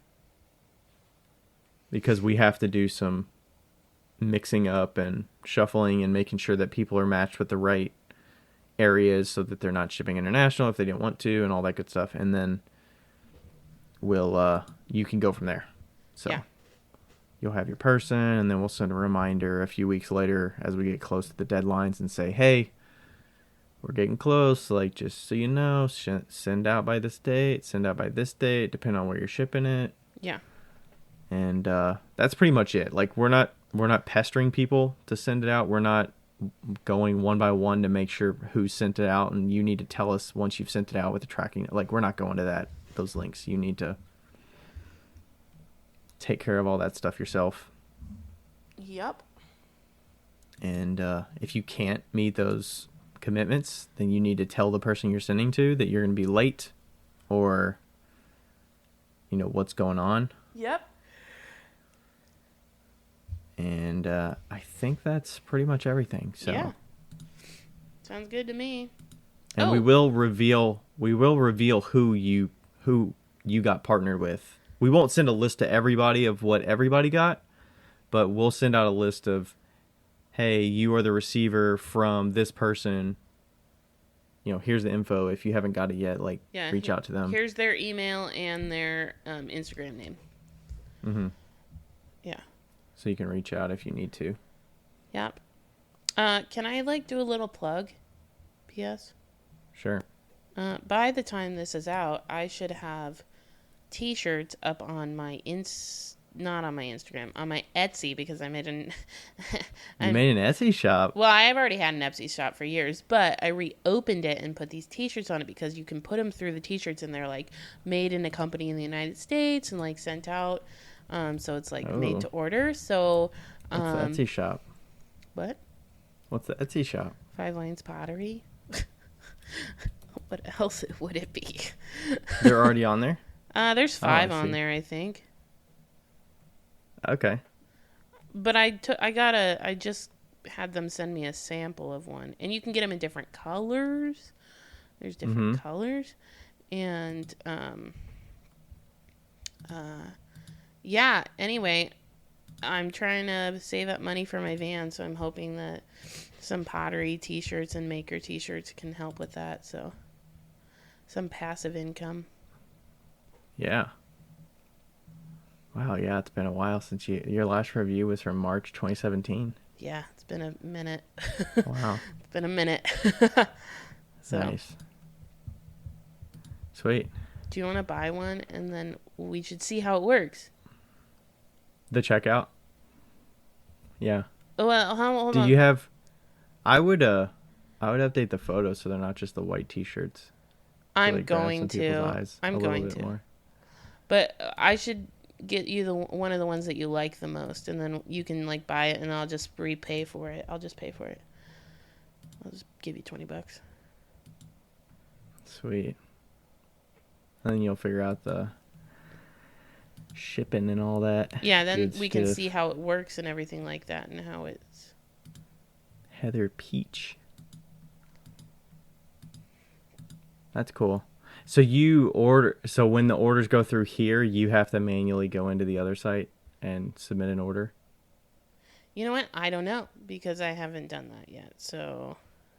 because we have to do some mixing up and shuffling and making sure that people are matched with the right areas so that they're not shipping international if they didn't want to, and all that good stuff. And then you can go from there. So yeah. You'll have your person, and then we'll send a reminder a few weeks later as we get close to the deadlines and say, hey, we're getting close. Just so you know, send out by this date, depending on where you're shipping it. Yeah. And that's pretty much it. We're not pestering people to send it out. We're not going one by one to make sure who sent it out, and you need to tell us once you've sent it out with the tracking. Like, we're not going to those links. You need to take care of all that stuff yourself. Yep. And if you can't meet those commitments, then you need to tell the person you're sending to that you're going to be late, or what's going on. Yep. And I think that's pretty much everything. So yeah, sounds good to me. And we will reveal who you got partnered with. We won't send a list to everybody of what everybody got, but we'll send out a list of, hey, you are the receiver from this person. Here's the info. If you haven't got it yet, reach out to them. Here's their email and their Instagram name. Mm-hmm. Yeah. So you can reach out if you need to. Yep. Can I do a little plug? P.S. Sure. By the time this is out, I should have T-shirts up on my not on my Instagram, on my Etsy, because I made You made an Etsy shop? Well, I've already had an Etsy shop for years, but I reopened it and put these T-shirts on it because you can put them through the T-shirts, and they're made in a company in the United States and sent out. So it's made to order. So what's the Etsy shop? What? What's the Etsy shop? 5 Lines Pottery. What else would it be? They're already on there? There's 5 on there, I think. Okay. But I just had them send me a sample of one, and you can get them in different colors. There's different colors, and yeah. Anyway, I'm trying to save up money for my van, so I'm hoping that some pottery T-shirts and maker T-shirts can help with that. So, some passive income. Yeah. Wow, yeah, it's been a while since your last review was from March 2017. Yeah, it's been a minute. Wow. It's been a minute. So. Nice. Sweet. Do you want to buy one, and then we should see how it works? The checkout? Yeah. Well, hold on. Do you have... I would update the photos so they're not just the white T-shirts. I'm going to. More. But I should get you one of the ones that you like the most, and then you can buy it, and I'll just repay for it. I'll just pay for it. I'll just give you $20. Sweet. And then you'll figure out the shipping and all that. Yeah, then we can see how it works and everything like that, and how it's... Heather Peach. That's cool. So so when the orders go through here, you have to manually go into the other site and submit an order? You know what? I don't know, because I haven't done that yet. So.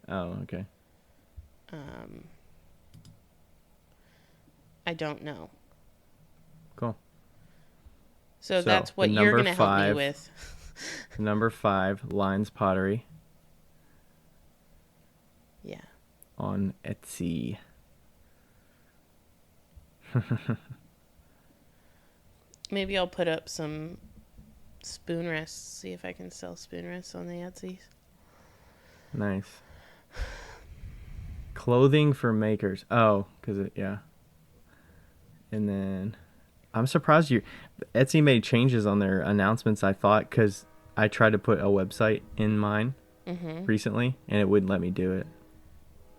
Oh, okay. I don't know. Cool. So that's what you're going to help me with. Number 5, Lines Pottery. Yeah. On Etsy. Maybe I'll put up some spoon rests, see if I can sell spoon rests on the Etsy. Nice. Clothing for makers. Oh, yeah. And then I'm surprised Etsy made changes on their announcements, I thought, because I tried to put a website in mine recently, and it wouldn't let me do it.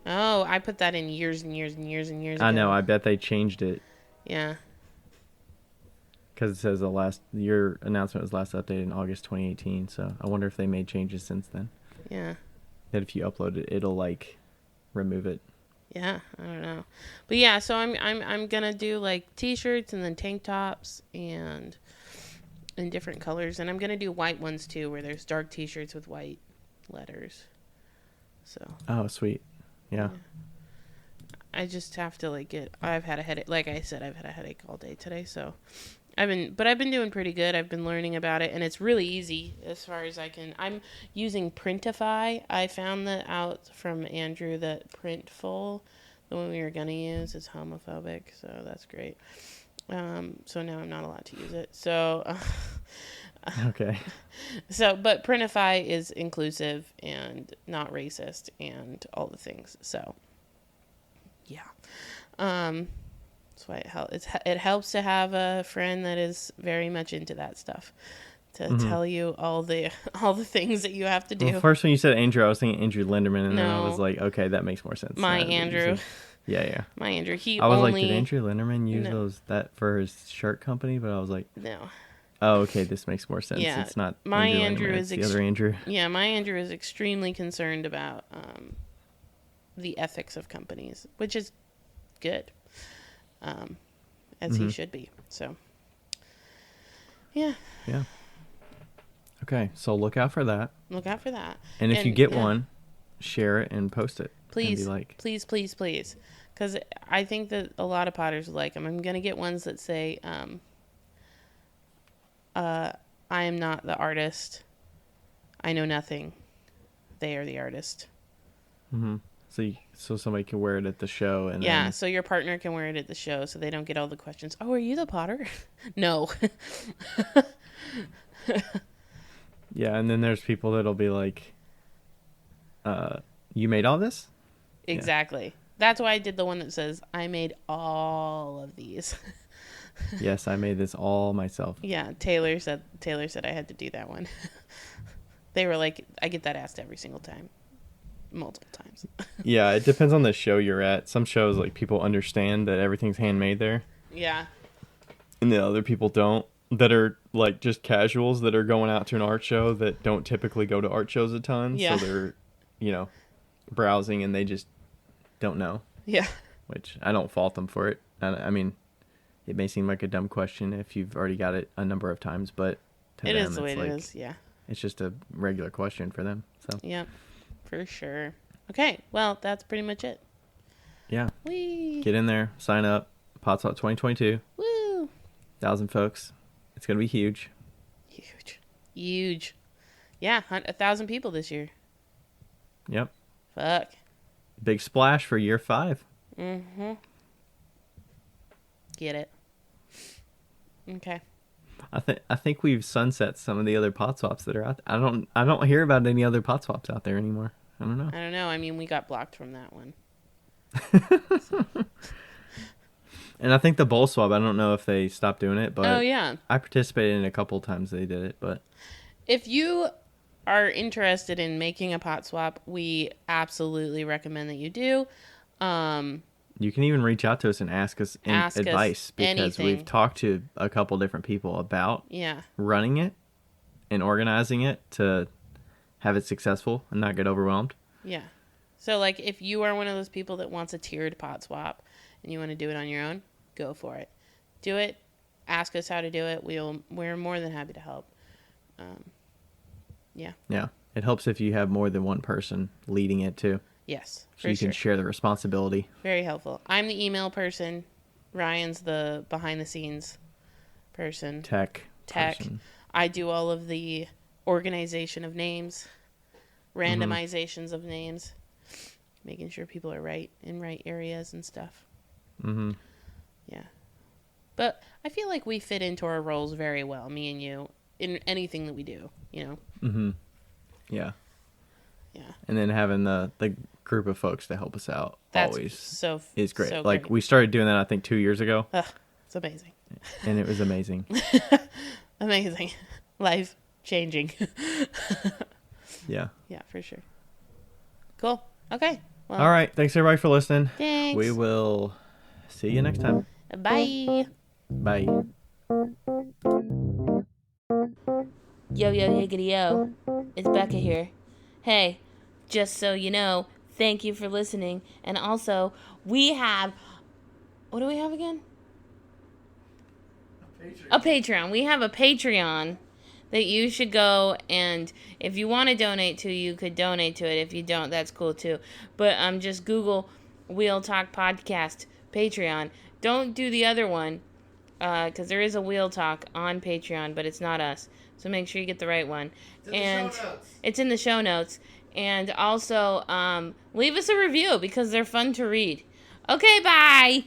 Oh, I put that in years and years and years and years ago. I know. I bet they changed it. Yeah. Because it says your announcement was last updated in August 2018. So I wonder if they made changes since then. Yeah. That if you upload it, it'll remove it. Yeah, I don't know. But yeah, so I'm gonna do T-shirts and then tank tops and in different colors, and I'm gonna do white ones too, where there's dark T-shirts with white letters. So. Oh, sweet. Yeah. I just have to I've had a headache. Like I said, I've had a headache all day today, so I've been doing pretty good. I've been learning about it, and it's really easy as far as I can. I'm using Printify. I found that out from Andrew that Printful, the one we were gonna use, is homophobic, so that's great. So now I'm not allowed to use it. So Okay. So, but Printify is inclusive and not racist and all the things. So, yeah. That's why it helps to have a friend that is very much into that stuff to tell you all the things that you have to do. Well, first when you said Andrew, I was thinking Andrew Linderman, and then I was like, okay, that makes more sense. My Andrew. Yeah. My Andrew. I was like, did Andrew Linderman use that for his shirt company? But I was like, no. Oh, okay, this makes more sense. Yeah, it's not my Andrew is the other Andrew. Yeah, my Andrew is extremely concerned about the ethics of companies, which is good, as he should be. So, yeah. Yeah. Okay, so look out for that. Look out for that. And if you get one, share it and post it. Please, and be like, please. Because I think that a lot of potters like them. I'm going to get ones that say, I am not the artist. I know nothing. They are the artist. Mm-hmm. So somebody can wear it at the show. And yeah, so your partner can wear it at the show so they don't get all the questions. Oh, are you the potter? No. Yeah, and then there's people that'll be like, you made all this? Exactly. Yeah. That's why I did the one that says, I made all of these. Yes, I made this all myself. Yeah, Taylor said I had to do that one. They were like, I get that asked every single time. Multiple times. Yeah, it depends on the show you're at. Some shows, like, people understand that everything's handmade there. Yeah. And the other people don't. That are, like, just casuals that are going out to an art show that don't typically go to art shows a ton. Yeah. So they're, browsing and they just don't know. Yeah. Which I don't fault them for it. I mean, it may seem like a dumb question if you've already got it a number of times, but to them, is the way it is. Yeah. It's just a regular question for them. So. Yep. For sure. Okay, well, that's pretty much it. Yeah. Whee! Get in there, sign up. PodSwap 2022. Woo! 1,000 folks. It's gonna be huge. Huge. Yeah, 1,000 people this year. Yep. Fuck. Big splash for year 5. Mm-hmm. Get it. Okay. I think we've sunset some of the other PodSwaps that are out there. I don't hear about any other PodSwaps out there anymore. I don't know. I mean, we got blocked from that one. And I think the Bull Swap, I don't know if they stopped doing it, but oh, yeah. I participated in a couple times they did it. But if you are interested in making a PodSwap, we absolutely recommend that you do. You can even reach out to us and ask us advice because anything. We've talked to a couple different people about running it and organizing it to have it successful and not get overwhelmed. Yeah. So, like, if you are one of those people that wants a tiered PodSwap and you want to do it on your own, go for it. Do it. Ask us how to do it. We're more than happy to help. Yeah. Yeah. It helps if you have more than one person leading it too. Yes. So you can share the responsibility. Very helpful. I'm the email person. Ryan's the behind the scenes person. Tech. Person. I do all of the organization of names, randomizations of names, making sure people are in right areas and stuff. Mm-hmm. Yeah. But I feel like we fit into our roles very well, me and you, in anything that we do, Mm-hmm. Yeah. Yeah. And then having the group of folks to help us out always is great. So like, great. we started doing that, I think, 2 years ago. It's amazing. And it was amazing. Amazing. Life changing. Yeah. Yeah, for sure. Cool. Okay. Well, all right. Thanks, everybody, for listening. Thanks. We will see you next time. Bye. Bye. Yo, higgity, yo. It's Becca here. Hey, just so you know, thank you for listening. And also, we have... What do we have again? A Patreon. We have a Patreon that you should go, and if you want to donate to, you could donate to it. If you don't, that's cool too. But just Google Wheel Talk Podcast Patreon. Don't do the other one, because there is a Wheel Talk on Patreon, but it's not us. So make sure you get the right one. It's in the show notes. And also, leave us a review because they're fun to read. Okay, bye!